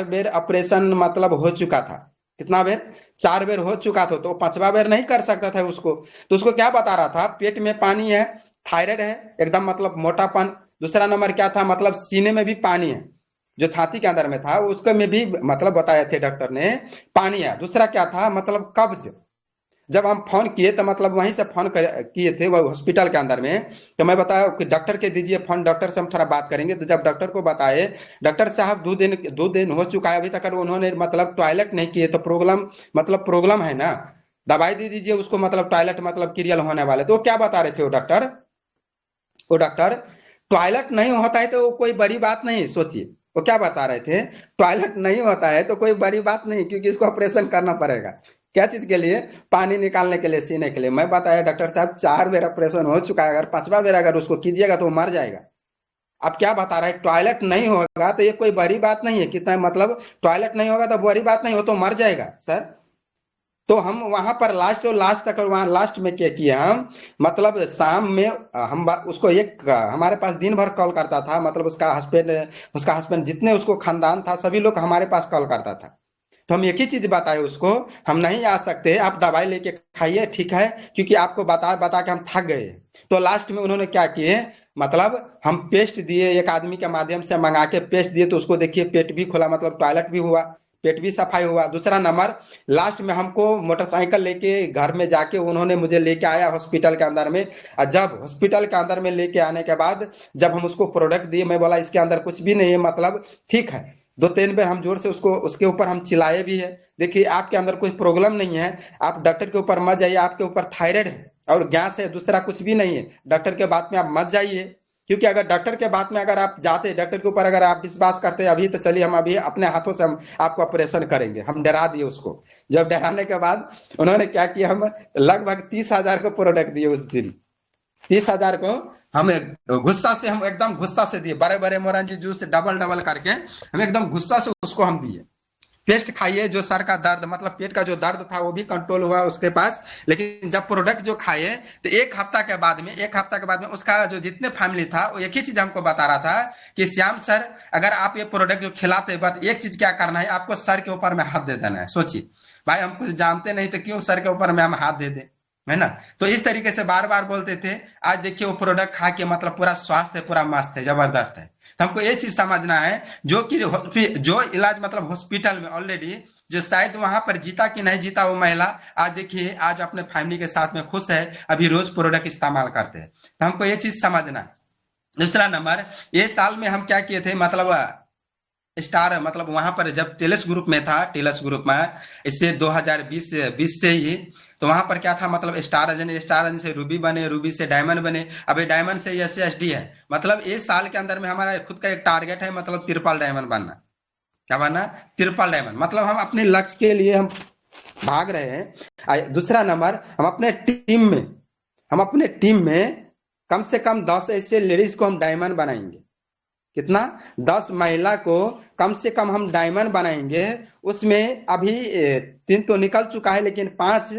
बेर ऑपरेशन मतलब हो चुका था। कितना बेर, 4 बेर हो चुका था। तो 5वां बेर नहीं कर सकता था उसको। तो उसको क्या बता रहा था, पेट में पानी है, थायराइड है एकदम, मतलब मोटापन। दूसरा नंबर क्या था, मतलब सीने में भी पानी है, जो छाती के अंदर में था उसको में भी मतलब बताए थे डॉक्टर ने पानी है। दूसरा क्या था, मतलब कब्ज। जब हम फोन किए तो मतलब वहीं से फोन किए थे वो हॉस्पिटल के अंदर में, तो मैं बताया कि डॉक्टर के दीजिए फोन, डॉक्टर से हम थोड़ा बात करेंगे। तो जब डॉक्टर को बताए, डॉक्टर साहब 2 दिन हो चुका है, अभी तक उन्होंने मतलब टॉयलेट नहीं किए, तो प्रॉब्लम है ना, दवाई दे दीजिए उसको, मतलब टॉयलेट मतलब क्रियल होने वाले। तो क्या बता रहे थे वो डॉक्टर, टॉयलेट नहीं होता है तो कोई बड़ी बात नहीं। सोचिए वो क्या बता रहे थे, टॉयलेट नहीं होता है तो कोई बड़ी बात नहीं, क्योंकि इसको ऑपरेशन करना पड़ेगा। क्या चीज के लिए, पानी निकालने के लिए, सीने के लिए। मैं बताया डॉक्टर साहब 4 बेर ऑपरेशन हो चुका है, अगर 5वां बेर अगर उसको कीजिएगा तो वो मर जाएगा। अब क्या बता रहा है, टॉयलेट नहीं होगा तो ये कोई बड़ी बात नहीं है। कितना मतलब टॉयलेट नहीं होगा तो बड़ी बात नहीं, हो तो मर जाएगा सर। तो हम वहां पर लास्ट तक, और वहां लास्ट में क्या किए हम, मतलब शाम में हम उसको हमारे पास दिन भर कॉल करता था, मतलब उसका हस्बैंड जितने उसको खानदान था सभी लोग हमारे पास कॉल करता था। तो हम एक ही चीज बताए उसको, हम नहीं आ सकते, आप दवाई लेके खाइए, ठीक है, क्योंकि आपको बता बता के हम थक गए। तो लास्ट में उन्होंने क्या किए, मतलब हम पेस्ट दिए, एक आदमी के माध्यम से मंगा के पेस्ट दिए, तो उसको देखिए पेट भी खुला, मतलब टॉयलेट भी हुआ, पेट भी सफाई हुआ। दूसरा नंबर, लास्ट में हमको मोटरसाइकिल लेके घर में जाके उन्होंने मुझे लेके आया हॉस्पिटल के अंदर में। और जब हॉस्पिटल के अंदर में लेके आने के बाद जब हम उसको प्रोडक्ट दिए, मैं बोला इसके अंदर कुछ भी नहीं है, मतलब ठीक है। 2-3 बार हम जोर से उसके ऊपर हम चिल्लाए भी है, देखिए आपके अंदर कोई प्रॉब्लम नहीं है, आप डॉक्टर के ऊपर मत जाइए, आपके ऊपर थायराइड है और गैस है, दूसरा कुछ भी नहीं है, डॉक्टर के बात में आप मत जाइए। क्योंकि अगर डॉक्टर के बात में अगर आप जाते, डॉक्टर के ऊपर अगर आप विश्वास करते अभी, तो चलिए हम अभी अपने हाथों से हम आपको ऑपरेशन करेंगे। हम डरा दिए उसको। जब डराने के बाद उन्होंने क्या किया, हम लगभग 30,000 को प्रोडक्ट दिए उस दिन। 30,000 को हम एकदम गुस्सा से दिए, बड़े बड़े मोरंजी जूस से डबल डबल करके हम एकदम गुस्सा से उसको हम दिए। पेस्ट खाइए, जो सर का दर्द मतलब पेट का जो दर्द था वो भी कंट्रोल हुआ उसके पास। लेकिन जब प्रोडक्ट जो खाए तो एक हफ्ता के बाद में उसका जो जितने फैमिली था वो एक ही चीज हमको बता रहा था कि श्याम सर अगर आप ये प्रोडक्ट जो खिलाते, बट एक चीज क्या करना है, आपको सर के ऊपर में हाथ दे देना है। सोचिए भाई, हम कुछ जानते नहीं तो क्यों सर के ऊपर में हम हाथ दे दें। है ना। तो इस तरीके से बार बार बोलते थे। आज देखिए वो प्रोडक्ट खा के मतलब पूरा स्वास्थ्य है, पूरा मस्त है, जबरदस्त है। तो हमको ये चीज समझना है, जो इलाज मतलब हॉस्पिटल में ऑलरेडी, जो शायद वहां पर जीता कि नहीं जीता वो महिला, आज देखिए आज अपने फैमिली के साथ में खुश है, अभी रोज प्रोडक्ट इस्तेमाल करते हैं। तो हमको ये चीज समझना है। दूसरा नंबर, ये साल में हम क्या किए थे, मतलब स्टार मतलब वहां पर जब टेलस ग्रुप में था, टेलस ग्रुप में इससे 2020 से ही, तो वहां पर क्या था, मतलब स्टार से रूबी बने, रूबी से डायमंड बने, अभी डायमंड से SSD है। मतलब इस साल के अंदर में हमारा खुद का एक टारगेट है, मतलब ट्रिपल डायमंड बनना। क्या बनना? Triple diamond. मतलब हम अपने लक्ष्य के लिए हम भाग रहे हैं। दूसरा नंबर, हम अपने टीम में कम से कम 10 ऐसे लेडीज को हम डायमंड बनाएंगे। कितना? 10 महिला को कम से कम हम डायमंड बनाएंगे। उसमें अभी 3 तो निकल चुका है, लेकिन 5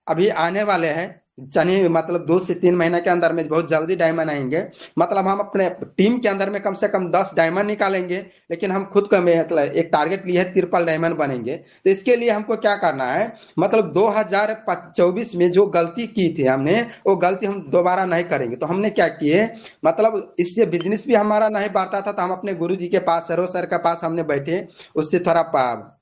अभी आने वाले हैं। चलिए मतलब 2 से 3 महीने के अंदर में बहुत जल्दी डायमंड आएंगे। मतलब हम अपने टीम के अंदर में कम से कम 10 डायमंड निकालेंगे, लेकिन हम खुद का मतलब एक टारगेट लिए है, ट्रिपल डायमंड बनेंगे। तो इसके लिए हमको क्या करना है, मतलब 2024 में जो गलती की थी हमने, वो गलती हम दोबारा नहीं करेंगे। तो हमने क्या किए, मतलब इससे बिजनेस भी हमारा नहीं बढ़ता था, तो हम अपने गुरु जी के पास, सरोज सर के पास हमने बैठे, उससे थोड़ा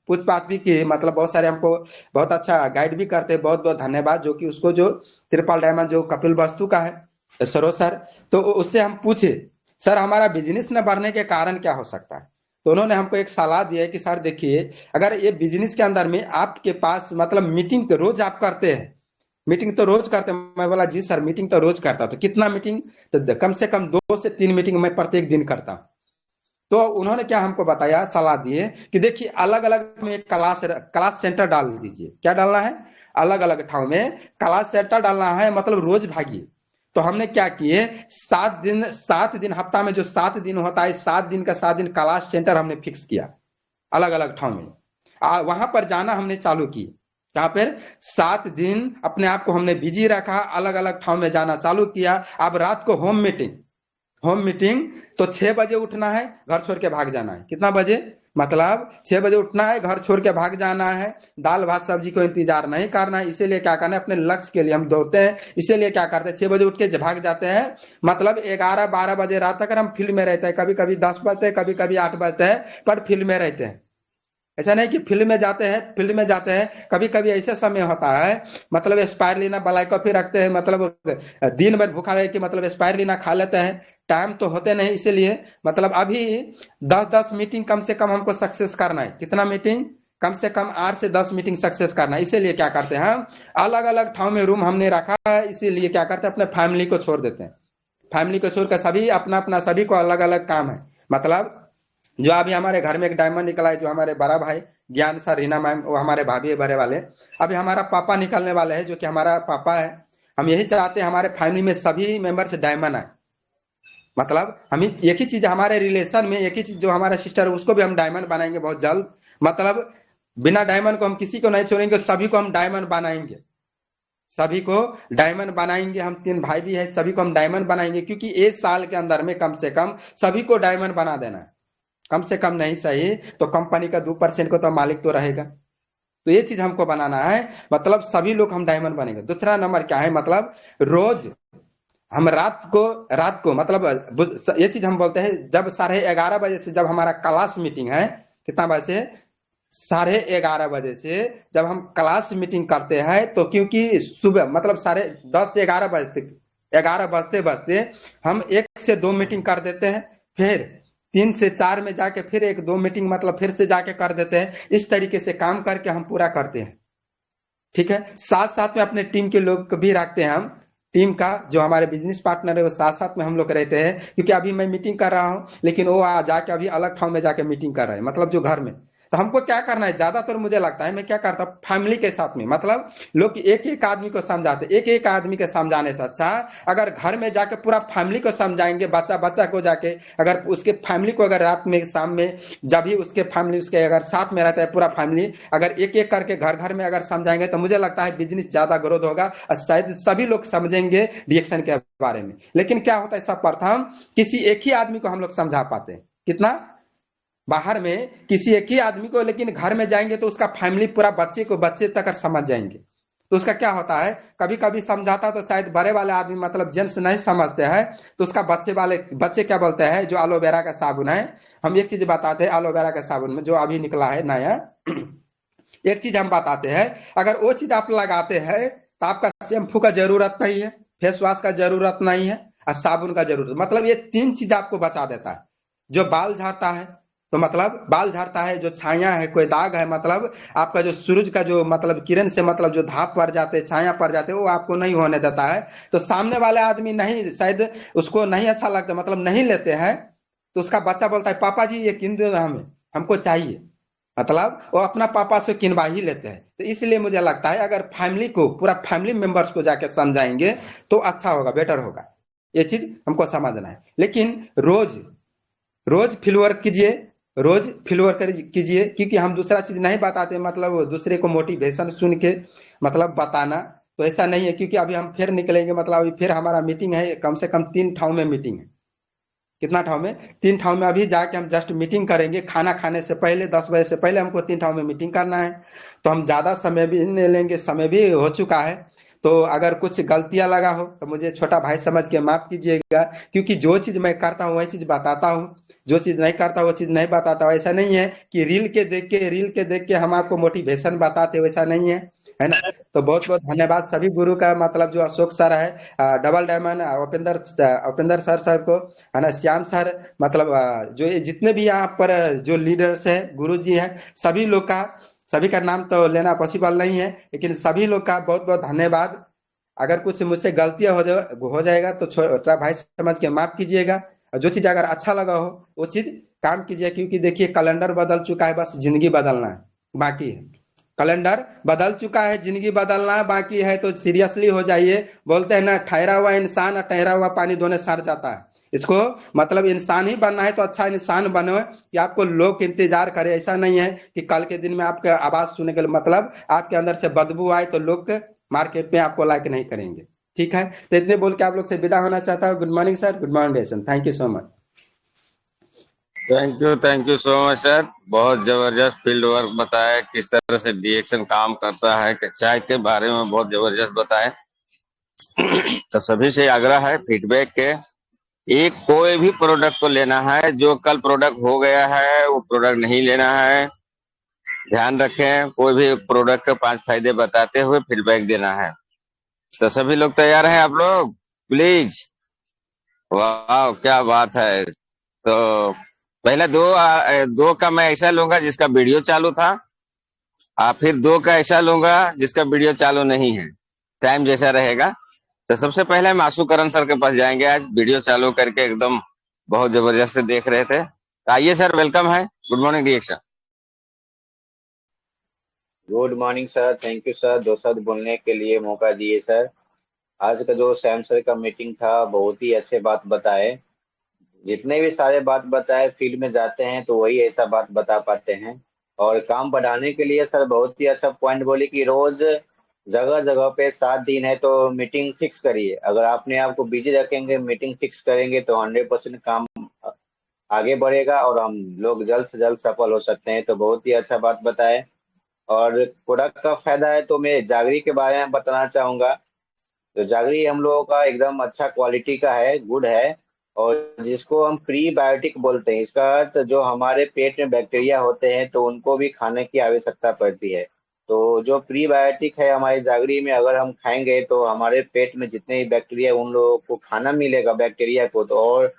पूछताछ भी की। मतलब बहुत सारे हमको बहुत अच्छा गाइड भी करते, बहुत बहुत धन्यवाद। जो कि उसको जो ट्रिपल डायमंड जो कपिल वस्तु का है, सरोज सर, तो उससे हम पूछे, सर हमारा बिजनेस न बढ़ने के कारण क्या हो सकता है। तो उन्होंने हमको एक सलाह दिया है कि सर देखिए, अगर ये बिजनेस के अंदर में आपके पास मतलब मीटिंग तो रोज आप करते हैं, मीटिंग तो रोज करते हैं। मैं बोला जी सर मीटिंग तो रोज करता। तो कितना मीटिंग? तो कम से कम 2 से 3 मीटिंग मैं प्रत्येक दिन करता हूँ। तो उन्होंने क्या हमको बताया, सलाह दिए कि देखिए अलग अलग में क्लास क्लास सेंटर डाल दीजिए। क्या डालना है? अलग अलग ठाव में क्लास सेंटर डालना है, मतलब रोज भागिए। तो हमने क्या किए, 7 दिन हफ्ता में जो 7 दिन होता है, 7 दिन का 7 दिन क्लास सेंटर हमने फिक्स किया अलग अलग ठाव में। वहां पर जाना हमने चालू की। यहाँ पर 7 दिन अपने आप को हमने बिजी रखा, अलग अलग ठाव में जाना चालू किया। अब रात को होम मीटिंग, तो 6 बजे उठना है, घर छोड़ के भाग जाना है। कितना बजे? मतलब 6 बजे उठना है, घर छोड़ के भाग जाना है। दाल भात सब्जी को इंतजार नहीं करना है। इसीलिए क्या करना है, अपने लक्ष्य के लिए हम दौड़ते हैं। इसीलिए क्या करते हैं, 6 बजे उठ के भाग जाते हैं। मतलब 11-12 बजे रात तक हम फील्ड में रहते हैं। कभी कभी 10 बजते हैं, कभी कभी 8 बजते हैं, पर फील्ड में रहते हैं। ऐसा नहीं कि फील्ड में जाते हैं, कभी कभी ऐसे समय होता है, मतलब स्पायरुलिना ब्लैक कॉफी रखते हैं, मतलब दिन भर भूखा रहे कि मतलब स्पायरुलिना खा लेते हैं। टाइम तो होते नहीं, इसीलिए मतलब अभी 10-10 मीटिंग कम से कम हमको सक्सेस करना है। कितना मीटिंग? कम से कम 8 से 10 मीटिंग सक्सेस करना है। इसीलिए क्या करते हैं, हम अलग अलग ठाव में रूम हमने रखा है। इसीलिए क्या करते हैं, अपने फैमिली को छोड़ देते हैं। फैमिली को छोड़कर सभी अपना अपना, सभी को अलग अलग काम है। मतलब जो अभी हमारे घर में एक डायमंड निकला है, जो हमारे बड़ा भाई ज्ञान सर, रीना मैम, वो हमारे भाभी है बड़े वाले। अभी हमारा पापा निकलने वाले हैं, जो कि हमारा पापा है। हम यही चाहते हैं हमारे फैमिली में सभी मेंबर से डायमंड आए। मतलब हम एक ही चीज, हमारे रिलेशन में एक ही चीज, जो हमारा सिस्टर है उसको भी हम डायमंड बनाएंगे बहुत जल्द। मतलब बिना डायमंड को हम किसी को नहीं छोड़ेंगे, सभी को हम डायमंड बनाएंगे। सभी को डायमंड बनाएंगे। हम 3 भाई भी है, सभी को हम डायमंड बनाएंगे, क्योंकि 1 साल के अंदर में कम से कम सभी को डायमंड बना देना है। कम से कम नहीं सही तो कंपनी का 2% को तो मालिक तो रहेगा। तो ये चीज हमको बनाना है, मतलब सभी लोग हम डायमंड बनेंगे। दूसरा नंबर क्या है, मतलब रोज हम रात को मतलब ये चीज हम बोलते हैं, जब 11:30 बजे से जब हमारा क्लास मीटिंग है, कितना बजे से? 11:30 बजे से जब हम क्लास मीटिंग करते हैं, तो क्योंकि सुबह मतलब 10:30 से 11 बजे तक, 11 बजते बजते हम 1 से 2 मीटिंग कर देते हैं। फिर 3 से 4 में जाके फिर 1-2 मीटिंग मतलब फिर से जाके कर देते हैं। इस तरीके से काम करके हम पूरा करते हैं। ठीक है, साथ साथ में अपने टीम के लोग भी रखते हैं हम। टीम का जो हमारे बिजनेस पार्टनर है, वो साथ साथ में हम लोग रहते हैं। क्योंकि अभी मैं मीटिंग कर रहा हूं, लेकिन वो जाके अभी अलग ठाव में जाके मीटिंग कर रहे हैं, मतलब जो घर में। तो हमको क्या करना है, ज्यादातर मुझे लगता है, मैं क्या करता हूँ फैमिली के साथ में, मतलब लोग एक एक आदमी को समझाते, एक एक आदमी के समझाने से अच्छा अगर घर में जाके पूरा फैमिली को समझाएंगे, बच्चा बच्चा को जाके, अगर उसके फैमिली को अगर रात में शाम में जब भी उसके फैमिली उसके अगर साथ में रहता है पूरा फैमिली, अगर एक एक करके घर घर में अगर समझाएंगे, तो मुझे लगता है बिजनेस ज्यादा ग्रोथ होगा और शायद सभी लोग समझेंगे रिएक्शन के बारे में। लेकिन क्या होता है, सब प्रथम किसी एक ही आदमी को हम लोग समझा पाते हैं। कितना? बाहर में किसी एक ही आदमी को, लेकिन घर में जाएंगे तो उसका फैमिली पूरा बच्चे को बच्चे तक समझ जाएंगे। तो उसका क्या होता है, कभी कभी समझाता तो शायद बड़े वाले आदमी मतलब जेंट्स नहीं समझते हैं, तो उसका बच्चे क्या बोलते हैं, जो एलोवेरा का साबुन है, हम एक चीज बताते हैं एलोवेरा के साबुन में जो अभी निकला है नया, एक चीज हम बताते हैं, अगर वो चीज आप लगाते हैं तो आपका शैम्पू का जरूरत नहीं है, फेस वॉश का जरूरत नहीं है, और साबुन का जरूरत, मतलब ये तीन चीज आपको बचा देता है। जो बाल झाड़ता है, तो मतलब बाल झाड़ता है, जो छाया है, कोई दाग है, मतलब आपका जो सूरज का जो मतलब किरण से मतलब जो धाप पड़ जाते, छाया पड़ जाते, वो आपको नहीं होने देता है। तो सामने वाले आदमी नहीं, शायद उसको नहीं अच्छा लगता, मतलब नहीं लेते हैं, तो उसका बच्चा बोलता है पापा जी ये किन दो हमें, हमको चाहिए, मतलब वो अपना पापा से किनवा ही लेते हैं। तो इसलिए मुझे लगता है अगर फैमिली को, पूरा फैमिली मेंबर्स को जाके समझाएंगे तो अच्छा होगा, बेटर होगा, ये चीज हमको समझना है। लेकिन रोज रोज फील्ड वर्क कीजिए, रोज फील्ड वर्क कीजिए, क्योंकि हम दूसरा चीज नहीं बताते, मतलब दूसरे को मोटिवेशन सुन के मतलब बताना, तो ऐसा नहीं है, क्योंकि अभी हम फिर निकलेंगे, मतलब अभी फिर हमारा मीटिंग है, कम से कम 3 ठाव में मीटिंग है। कितना ठाव में, 3 ठाव में अभी जाके हम जस्ट मीटिंग करेंगे, खाना खाने से पहले 10 बजे से पहले हमको 3 ठाव में मीटिंग करना है। तो हम ज्यादा समय भी नहीं लेंगे, समय भी हो चुका है। तो अगर कुछ गलतियां लगा हो तो मुझे छोटा भाई समझ के माफ कीजिएगा, क्योंकि जो चीज मैं करता हूँ वही चीज बताता हूँ, जो चीज नहीं करता वो चीज नहीं बताता हूँ। ऐसा नहीं है कि रील के देख के हम आपको मोटिवेशन बताते, वैसा नहीं है ना। तो बहुत बहुत धन्यवाद सभी गुरु का, मतलब जो अशोक सर है, डबल डायमंड, उपेंद्र सर को, है ना, श्याम सर, मतलब जो ये जितने भी यहाँ पर जो लीडर्स है, गुरु जी है, सभी लोग का, सभी का नाम तो लेना पॉसिबल नहीं है, लेकिन सभी लोग का बहुत बहुत धन्यवाद। अगर कुछ मुझसे गलतियां हो जाएगा तो छोटा भाई समझ के माफ कीजिएगा, और जो चीज अगर अच्छा लगा हो वो चीज काम कीजिए, क्योंकि देखिए कैलेंडर बदल चुका है, बस जिंदगी बदलना है बाकी है। कैलेंडर बदल चुका है, जिंदगी बदलना बाकी है, तो सीरियसली हो जाइए। बोलते हैं ना, ठहरा हुआ इंसान और ठहरा हुआ पानी दोनों सड़ जाता है। इसको मतलब इंसान ही बनना है तो अच्छा इंसान बनो, कि आपको लोग इंतजार करे। ऐसा नहीं है कि कल के दिन में आपका आवाज सुनने के लिए, मतलब आपके अंदर से बदबू आए तो लोग मार्केट में आपको लाइक नहीं करेंगे। ठीक है, तो इतने बोल के आप लोग से विदा होना चाहता हूँ। Good morning sir, good morning, thank you so much. Thank you so much sir. बहुत जबरदस्त फील्ड वर्क बताया, किस तरह से डीएक्शन काम करता है, कि चाय के बारे में बहुत जबरदस्त बताया। तो सभी से आग्रह है फीडबैक के, एक कोई भी प्रोडक्ट को लेना है, जो कल प्रोडक्ट हो गया है वो प्रोडक्ट नहीं लेना है। ध्यान रखें, कोई भी प्रोडक्ट के 5 फायदे बताते हुए फीडबैक देना है। तो सभी लोग तैयार हैं आप लोग, प्लीज। वाह क्या बात है। तो पहले दो का मैं ऐसा लूंगा जिसका वीडियो चालू था, फिर दो का ऐसा लूंगा जिसका वीडियो चालू नहीं है, टाइम जैसा रहेगा। तो सबसे पहले हम आशुकरण सर के पास जाएंगे, आज वीडियो चालू करके एकदम बहुत जबरदस्त देख रहे थे। तो आइए सर, वेलकम है, good morning reaction. Good morning sir, thank you sir, 2 शब्द बोलने के लिए मौका दिए सर। आज का जो सैम सर का मीटिंग था, बहुत ही अच्छे बात बताए। जितने भी सारे बात बताए, फील्ड में जाते हैं तो वही ऐसा बात बता पाते हैं। और काम बढ़ाने के लिए सर बहुत ही अच्छा पॉइंट बोले कि रोज जगह जगह पे 7 दिन है तो मीटिंग फिक्स करिए। अगर आपने आपको बिजी रखेंगे, मीटिंग फिक्स करेंगे तो 100% काम आगे बढ़ेगा और हम लोग जल्द से जल्द सफल हो सकते हैं। तो बहुत ही अच्छा बात बताए। और प्रोडक्ट का फायदा है तो मैं जागरी के बारे में बताना चाहूंगा। तो जागरी हम लोगों का एकदम अच्छा क्वालिटी का है, गुड है। और जिसको हम प्री बायोटिक बोलते हैं, इसका अर्थ जो हमारे पेट में बैक्टीरिया होते हैं तो उनको भी खाने की आवश्यकता पड़ती है। तो जो प्री बायोटिक है हमारी जागरी में, अगर हम खाएंगे तो हमारे पेट में जितने भी बैक्टीरिया, उन लोगों को खाना मिलेगा बैक्टीरिया को, तो और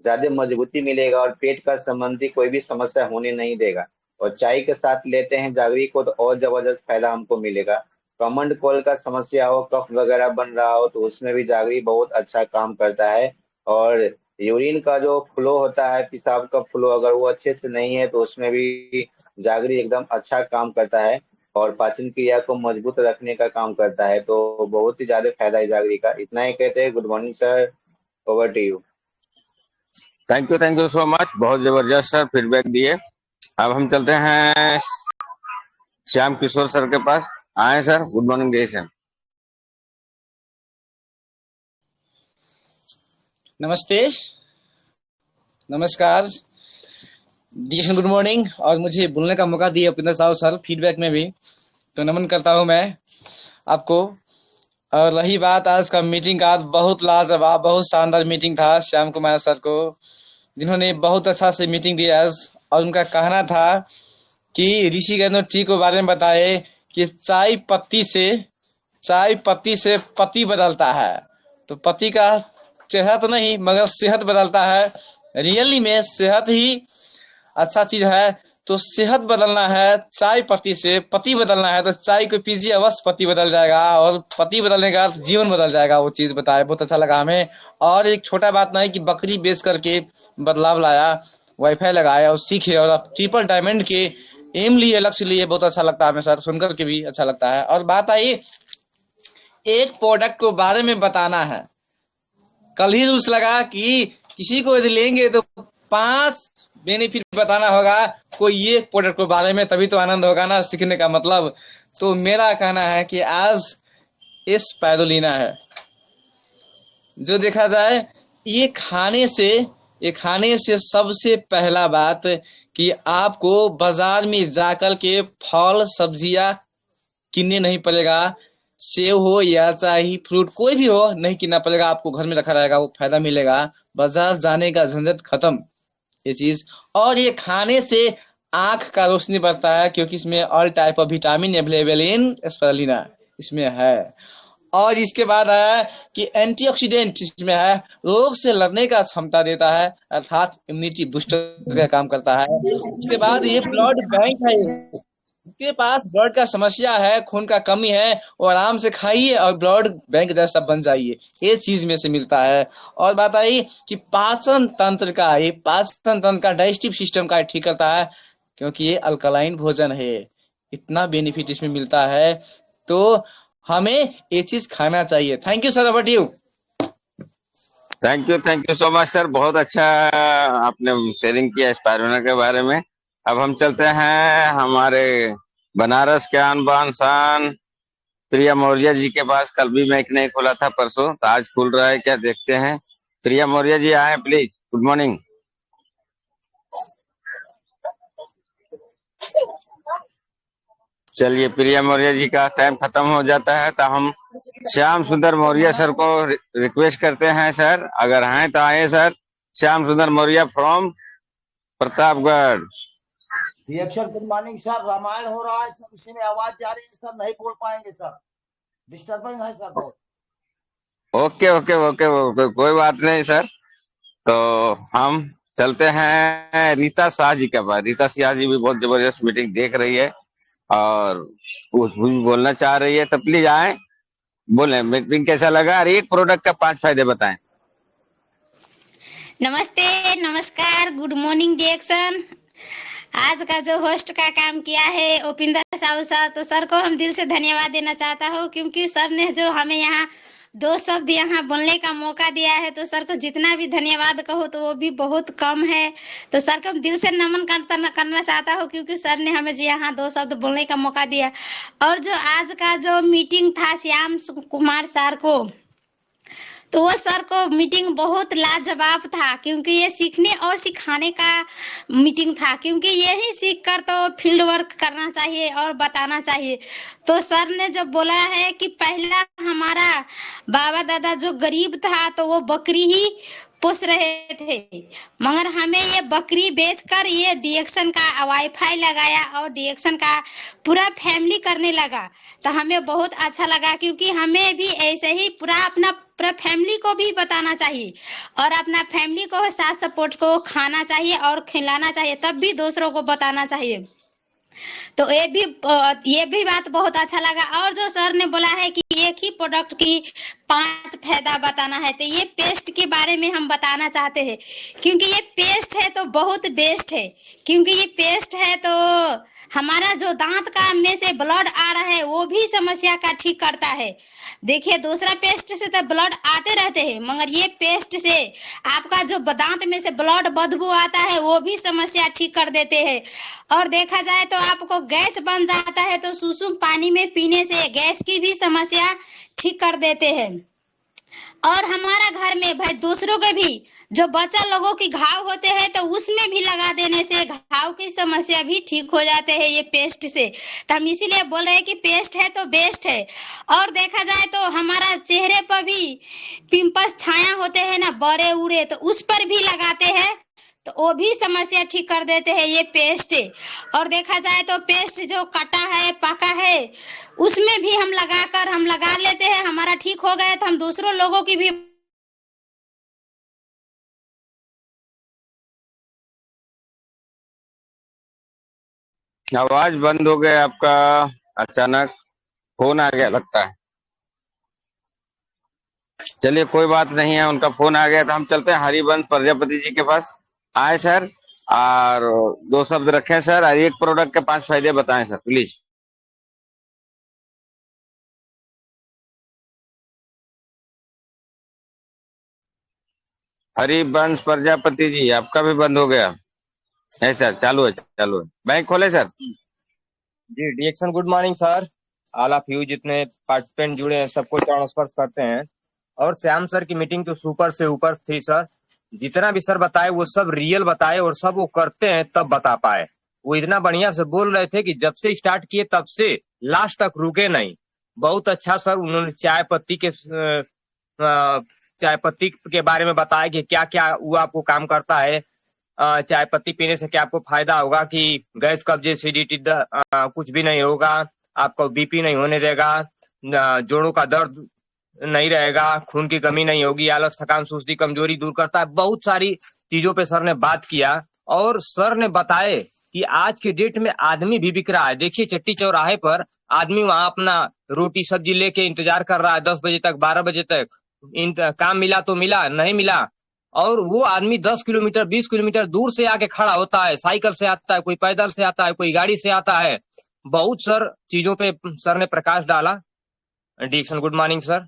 ज्यादा मजबूती मिलेगा और पेट का संबंधी कोई भी समस्या होने नहीं देगा। और चाय के साथ लेते हैं जागरी को तो और जबरदस्त फायदा हमको मिलेगा। कमंड कोल का समस्या हो, कफ वगैरह बन रहा हो, तो उसमें भी जागरी बहुत अच्छा काम करता है। और यूरिन का जो फ्लो होता है, पेशाब का फ्लो अगर वो अच्छे से नहीं है तो उसमें भी जागरी एकदम अच्छा काम करता है। और पाचन क्रिया को मजबूत रखने का काम करता है। तो बहुत ही ज्यादा फायदा है जागरी का। इतना ही कहते हैं। Good morning sir, over to you. Thank you so much, बहुत जबरदस्त सर फीडबैक दिए। अब हम चलते हैं श्याम किशोर सर के पास। आए सर, गुड मॉर्निंग रिएक्शन। नमस्ते, नमस्कार, डियर गुड मॉर्निंग। और मुझे बोलने का मौका दिया उपेंद्र साहु सर फीडबैक में भी, तो नमन करता हूं मैं। आपको। और रही बात आज का मीटिंग का, बहुत लाजवाब, बहुत शानदार मीटिंग था श्याम कुमार सर को, जिन्होंने बहुत अच्छा से मीटिंग दिया आज। और उनका कहना था कि ऋषि गंधर्व टी के बारे में बताए कि चाय पत्ती से पति बदलता है। तो पति का चेहरा तो नहीं, मगर सेहत बदलता है। रियली में सेहत ही अच्छा चीज है। तो सेहत बदलना है, चाय पत्ती से पति बदलना है, तो चाय को पीजिए, अवश्य पति बदल जाएगा। और पति बदलने का जीवन बदल जाएगा। वो चीज बताए, बहुत अच्छा लगा हमें। और एक छोटा बात नहीं कि बकरी बेच करके बदलाव लाया, वाईफाई लगाया और सीखे, और अब ट्रिपल डायमंड के एम लिए, लक्ष्य लिए। बहुत अच्छा लगता है हमें सर, सुनकर के भी अच्छा लगता है। और बात आई एक प्रोडक्ट को बारे में बताना है। कल ही रूल्स लगा कि किसी को यदि लेंगे तो 5 बेनिफिट बताना होगा कोई एक प्रोडक्ट के बारे में, तभी तो आनंद होगा ना सीखने का मतलब। तो मेरा कहना है कि आज स्पाइरुलिना है। जो देखा जाए ये खाने से सबसे पहला बात कि आपको बाजार में जाकर के फल सब्जियां किनने नहीं पड़ेगा। सेव हो या चाहे फ्रूट कोई भी हो, नहीं किनना पड़ेगा, आपको घर में रखा रहेगा, वो फायदा मिलेगा। बाजार जाने का झंझट खत्म, ये चीज। और ये खाने से आंख का रोशनी बढ़ता है, क्योंकि इसमें all type of vitamin available in spirulina इसमें है। और इसके बाद है कि एंटीऑक्सीडेंट इसमें है, रोग से लड़ने का क्षमता देता है, अर्थात इम्यूनिटी बूस्टर का काम करता है। उसके बाद ये ब्लड बैंक है। उसके पास ब्लड का समस्या है, खून का कमी है, वो आराम से खाइए और ब्लड बैंक जैसा बन जाइए। ये चीज में से मिलता है। और बात आई कि पाचन तंत्र का डाइजेस्टिव सिस्टम का ठीक करता है, क्योंकि ये अल्कलाइन भोजन है। इतना बेनिफिट इसमें मिलता है, तो हमें ये चीज खाना चाहिए। Thank you sir, about you. Thank you so much sir, बहुत अच्छा आपने शेयरिंग किया स्पाइरुलिना के बारे में। अब हम चलते हैं हमारे बनारस के आन बान शान प्रिया मौर्य जी के पास। कल भी मैक नहीं खुला था, परसों, तो आज खुल रहा है क्या, देखते हैं। प्रिया मौर्य जी आए प्लीज। Good morning. चलिए, प्रिया मौर्य जी का टाइम खत्म हो जाता है, तो हम श्याम सुंदर मौर्य सर को रिक्वेस्ट करते हैं। सर अगर हैं तो आए sir. Shyam Sundar Maurya from Pratapgarh. Reaction good morning sir. Ramayan हो रहा है सर, उसी में आवाज जा रही है सर, नहीं बोल पाएंगे सर, डिस्टर्बेंस है सर बहुत। ओके ओके ओके ओके, कोई बात नहीं सर। तो हम चलते हैं रीता शाह जी के पास। रीता शाह जी भी बहुत जबरदस्त मीटिंग देख रही है और कुछ भी बोलना चाह रही है, तो प्लीज आए, बोले मीटिंग कैसा लगा और एक प्रोडक्ट का 5 फायदे बताएं। नमस्ते, नमस्कार, गुड मॉर्निंग रिएक्शन। आज का जो होस्ट का काम किया है उपिंदर साहू सर, तो सर को हम दिल से धन्यवाद देना चाहता हूँ, क्योंकि सर ने जो हमें यहाँ 2 शब्द यहाँ बोलने का मौका दिया है, तो सर को जितना भी धन्यवाद कहो तो वो भी बहुत कम है। तो सर को हम दिल से नमन करना चाहता हूँ, क्योंकि सर ने हमें यहाँ 2 शब्द बोलने का मौका दिया। और जो आज का जो मीटिंग था श्याम कुमार सर को, तो वो सर को मीटिंग बहुत लाजवाब था, क्योंकि ये सीखने और सिखाने का मीटिंग था, क्योंकि यही सीख कर तो फील्ड वर्क करना चाहिए और बताना चाहिए। तो सर ने जब बोला है कि पहला हमारा बाबा दादा जो गरीब था तो वो बकरी ही पोस रहे थे, मगर हमें ये बकरी बेचकर ये डीएक्शन का वाईफाई लगाया और डीएक्शन का पूरा फैमिली करने लगा। तो हमें बहुत अच्छा लगा, क्योंकि हमें भी ऐसे ही पूरा फैमिली को भी बताना चाहिए और अपना फैमिली को साथ सपोर्ट को खाना चाहिए और खिलाना चाहिए, तब भी दूसरों को बताना चाहिए। तो ये भी बात बहुत अच्छा लगा। और जो सर ने बोला है कि एक ही प्रोडक्ट की 5 फायदा बताना है, तो ये पेस्ट के बारे में हम बताना चाहते हैं, क्योंकि ये पेस्ट है तो बहुत बेस्ट है। क्योंकि ये पेस्ट है तो हमारा जो दांत का में से ब्लड आ रहा है वो भी समस्या का ठीक करता है। देखिए, दूसरा पेस्ट से तो ब्लड आते रहते हैं, मगर ये पेस्ट से आपका जो दांत में से ब्लड बदबू आता है वो भी समस्या ठीक कर देते हैं। और देखा जाए तो आपको गैस बन जाता है, तो सुसुम पानी में पीने से गैस की भी समस्या ठीक कर देते हैं। और हमारा घर में भाई दूसरों के भी जो बच्चा लोगों की घाव होते हैं तो उसमें भी लगा देने से घाव की समस्या भी ठीक हो जाते हैं ये पेस्ट से। तो हम इसीलिए बोल रहे हैं कि पेस्ट है तो बेस्ट है। और देखा जाए तो हमारा चेहरे पर भी पिंपल्स छाया होते हैं ना बड़े उड़े, तो उस पर भी लगाते हैं तो वो भी समस्या ठीक कर देते हैं ये पेस्ट। और देखा जाए तो पेस्ट जो कटा है पका है उसमें भी हम लगा लेते हैं, हमारा ठीक हो गया तो हम दूसरों लोगों की भी। आवाज बंद हो गया आपका, अचानक फोन आ गया लगता है। चलिए कोई बात नहीं है, उनका फोन आ गया तो हम चलते हैं हरिवंश प्रजापति जी के पास। आए सर, और 2 शब्द रखें सर, और एक प्रोडक्ट के 5 फायदे बताएं सर प्लीज। हरिवंश प्रजापति जी, आपका भी बंद हो गया है सर। चालू है, चालू है, बैंक खोले सर। जी डिएक्शन good morning sir. All of you जितने पार्टिसिपेंट जुड़े हैं सबको चरण स्पर्श करते हैं। और श्याम सर की मीटिंग तो सुपर से ऊपर थी सर। जितना भी सर बताए वो सब रियल बताए और सब वो करते हैं तब बता पाए। वो इतना बढ़िया से बोल रहे थे कि जब से स्टार्ट किए तब से लास्ट तक रुके नहीं। बहुत अच्छा सर, उन्होंने चाय पत्ती के बारे में बताया कि क्या क्या वो आपको काम करता है। चाय पत्ती पीने से क्या आपको फायदा होगा कि गैस कब्जे एसिडिटी कुछ भी नहीं होगा, आपको बीपी नहीं होने देगा, जोड़ों का दर्द नहीं रहेगा, खून की कमी नहीं होगी, आलस थकान सुस्ती कमजोरी दूर करता है। बहुत सारी चीजों पे सर ने बात किया। और सर ने बताए कि आज के डेट में आदमी भी बिक रहा है। देखिए चट्टी चौराहे पर आदमी वहां अपना रोटी सब्जी लेके इंतजार कर रहा है 10 बजे तक 12 बजे तक। काम मिला तो मिला, नहीं मिला। और वो आदमी 10 किलोमीटर 20 किलोमीटर दूर से आके खड़ा होता है, साइकिल से आता है, कोई पैदल से आता है, कोई गाड़ी से आता है। बहुत सर चीजों पे सर ने प्रकाश डाला। डिक्शन गुड मॉर्निंग सर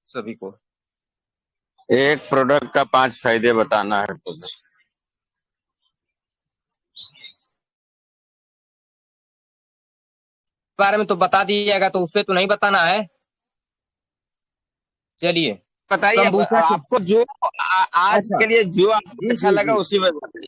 सभी को। एक प्रोडक्ट का 5 फायदे बताना है तो सर। बारे में तो बता दिएगा तो उसपे तो नहीं बताना है। चलिए बताइए कंबूचा के। आपको जो आज अच्छा के लिए जो आपको जी अच्छा जी लगा जी। उसी में बताइए।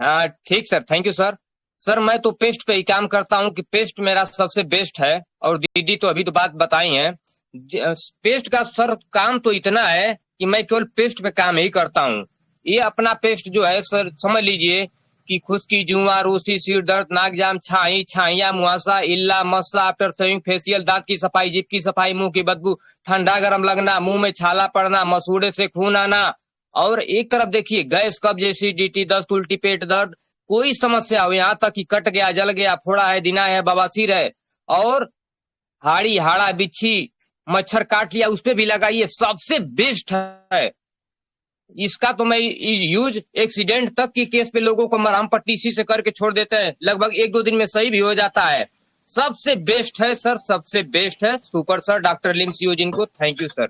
हाँ ठीक sir, thank you sir. Sir मैं तो पेस्ट पे ही काम करता हूँ कि पेस्ट मेरा सबसे बेस्ट है। और दीदी तो अभी तो बात बताई है। पेस्ट का सर काम तो इतना है कि मैं केवल पेस्ट पे काम ही करता हूँ। ये अपना पेस्ट जो है सर समझ लीजिए कि खुश्की जुआ रूसी सिर दर्द नाक जाम छाई छाइया मुहासा इल्ला मस्सा आफ्टर शेविंग फेशियल दांत की सफाई जीभ की सफाई मुंह की बदबू ठंडा गर्म लगना मुंह में छाला पड़ना मसूड़े से खून आना। और एक तरफ देखिए गैस कब्ज एसिडिटी दस्त उल्टी पेट दर्द कोई समस्या हो, यहाँ तक कि कट गया जल गया फोड़ा है दिना है बवासीर है और हाड़ी हाड़ा बिच्छी मच्छर काट लिया उस पर भी लगाइए, सबसे बेस्ट है। इसका तो मैं यूज एक्सीडेंट तक की केस पे लोगों को मरहम पट्टी इसी से करके छोड़ देते हैं, लगभग 1-2 दिन में सही भी हो जाता है। सबसे बेस्ट है सर, सबसे बेस्ट है सुपर सर डॉक्टर लिम्स यूजिन को। Thank you sir.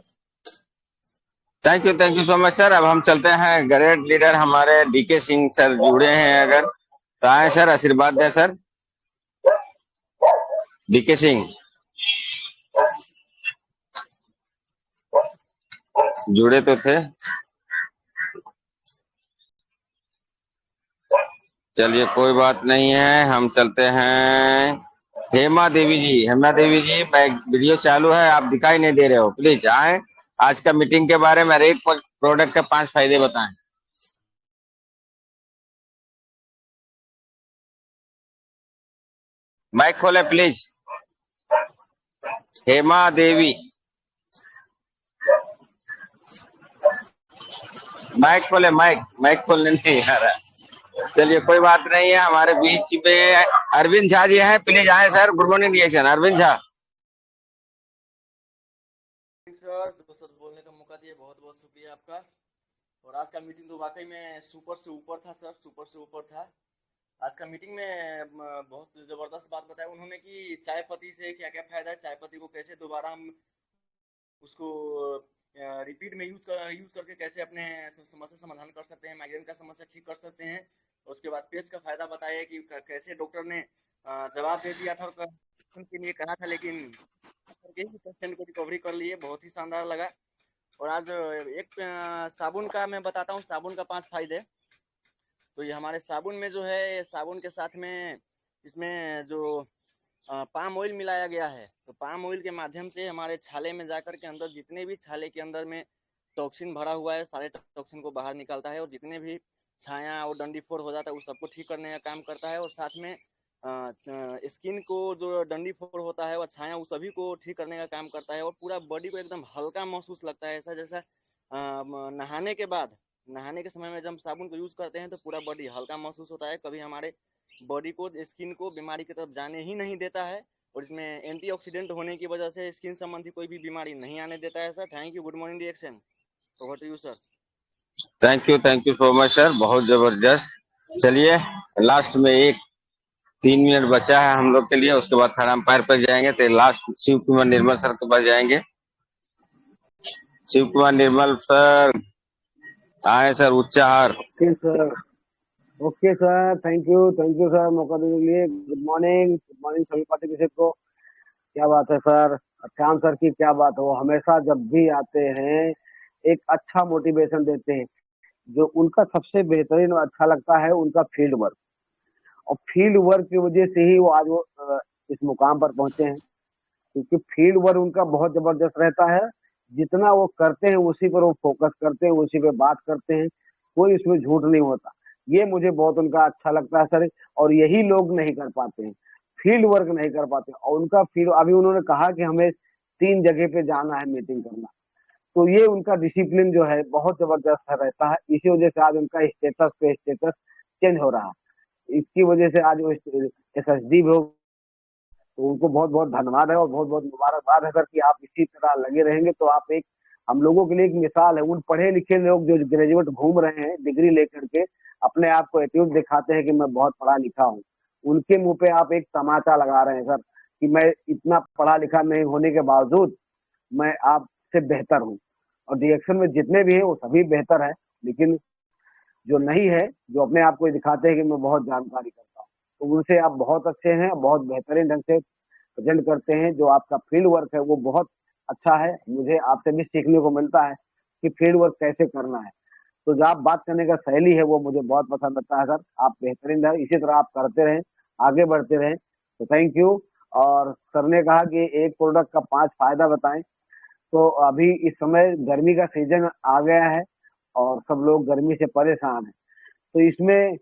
Thank you so much sir. अब हम चलते हैं ग्रेट लीडर हमारे डीके सिंह सर जुड़े हैं, अगर तो आए सर, आशीर्वाद दें सर। डीके सिंह जुड़े तो थे। चलिए कोई बात नहीं है, हम चलते हैं हेमा देवी जी। हेमा देवी जी वीडियो चालू है, आप दिखाई नहीं दे रहे हो, प्लीज आए। आज का मीटिंग के बारे में एक प्रोडक्ट के 5 फायदे बताएं। माइक खोले प्लीज। हेमा देवी माइक खोले, माइक खोलने नहीं आ रहा। चलिए कोई बात नहीं है, हमारे बीच में अरविंद झा जी हैं, प्लीज आए sir. Good morning reaction Arvind Jha. Sir दोस्तों बोलने का मौका दिए बहुत बहुत शुक्रिया आपका। और आज का मीटिंग तो वाकई में सुपर से ऊपर था सर, सुपर से ऊपर था। आज का मीटिंग में बहुत ज़बरदस्त बात बताया उन्होंने कि चाय पत्ती से क्या क्या फ़ायदा है, चाय पत्ती को कैसे दोबारा हम उसको रिपीट में यूज़ करके कैसे अपने समस्या समाधान कर सकते हैं, माइग्रेन का समस्या ठीक कर सकते हैं। और उसके बाद पेस्ट का फ़ायदा बताया कि कैसे डॉक्टर ने जवाब दे दिया था और के लिए कहा था, लेकिन पेशेंट को रिकवरी कर लिए, बहुत ही शानदार लगा। और आज एक साबुन का मैं बताता हूँ, साबुन का 5 फायदे। तो ये हमारे साबुन में जो है, साबुन के साथ में इसमें जो पाम ऑयल मिलाया गया है, तो पाम ऑयल के माध्यम से हमारे छाले में जाकर के अंदर जितने भी छाले के अंदर में टॉक्सिन भरा हुआ है, सारे टॉक्सिन को बाहर निकालता है, और जितने भी छाया और डंडीफोड़ हो जाता है उस सबको ठीक करने का काम करता है। और साथ में स्किन को जो डंडीफोड़ होता है, वह छाया, उस सभी को ठीक करने का काम करता है। और पूरा बॉडी को एकदम हल्का महसूस लगता है, ऐसा जैसा नहाने के बाद, नहाने के समय में जब हम साबुन को यूज करते हैं तो पूरा बॉडी हल्का महसूस होता है, कभी हमारे बॉडी को, स्किन को बीमारी की तरफ जाने ही नहीं देता है। और इसमें एंटीऑक्सीडेंट होने की वजह से स्किन संबंधी कोई भी बीमारी नहीं आने देता है sir. Thank you. Good morning reaction. Over to you sir. Thank you so much sir, बहुत जबरदस्त। चलिए लास्ट में 3 मिनट बचा है हम लोग के लिए, उसके बाद थर्ड अंपायर पर जाएंगे। तो लास्ट शिव कुमार निर्मल सर के पास जाएंगे। शिव कुमार निर्मल सर आए sir, Unchahar. Okay sir, thank you sir मौका देने के लिए। गुड मॉर्निंग सभी पार्टिसिपेंट को। क्या बात है सर, श्याम सर की क्या बात है, वो हमेशा जब भी आते हैं एक अच्छा मोटिवेशन देते हैं। जो उनका सबसे बेहतरीन और अच्छा लगता है उनका फील्ड वर्क, और फील्ड वर्क की वजह से ही वो आज इस मुकाम पर पहुंचे हैं, क्योंकि फील्ड वर्क उनका बहुत जबरदस्त रहता है। जितना वो करते हैं उसी पर वो फोकस करते हैं, उसी पे बात करते हैं, कोई इसमें झूठ नहीं होता। ये मुझे बहुत उनका अच्छा लगता है सर, और यही लोग नहीं कर पाते हैं, फील्ड वर्क नहीं कर पाते। और उनका फील्ड, अभी उन्होंने कहा कि हमें 3 जगह पे जाना है मीटिंग करना, तो ये उनका डिसिप्लिन जो है बहुत जबरदस्त रहता है। इसी वजह से आज उनका स्टेटस पे स्टेटस चेंज हो रहा है। इसकी वजह से आज वो SSD भी हो, तो उनको बहुत बहुत धन्यवाद है और बहुत बहुत मुबारकबाद है सर कि आप इसी तरह लगे रहेंगे तो आप एक, हम लोगों के लिए एक मिसाल है। उन पढ़े लिखे लोग जो ग्रेजुएट घूम रहे हैं डिग्री लेकर के, अपने आप को एटीट्यूड दिखाते हैं कि मैं बहुत पढ़ा लिखा हूँ, उनके मुंह पे आप एक तमाचा लगा रहे हैं सर कि मैं इतना पढ़ा लिखा नहीं होने के बावजूद मैं आपसे बेहतर हूँ। और रिएक्शन में जितने भी हैं वो सभी बेहतर है, लेकिन जो नहीं है, जो अपने आप को दिखाते हैं कि मैं बहुत जानकारी करता हूँ, तो उनसे आप बहुत अच्छे हैं, बहुत बेहतरीन ढंग से प्रेजेंट करते हैं। जो आपका फील्ड वर्क है वो बहुत अच्छा है, मुझे आपसे भी सीखने को मिलता है कि फील्ड वर्क कैसे करना है। तो जो आप बात करने का शैली है वो मुझे बहुत पसंद आता है सर, आप बेहतरीन है, इसी तरह आप करते रहें, आगे बढ़ते रहें। तो थैंक यू। और सर ने कहा कि एक प्रोडक्ट का 5 फायदा बताएं, तो अभी इस समय गर्मी का सीजन आ गया है और सब लोग गर्मी से परेशान हैं, तो इसमें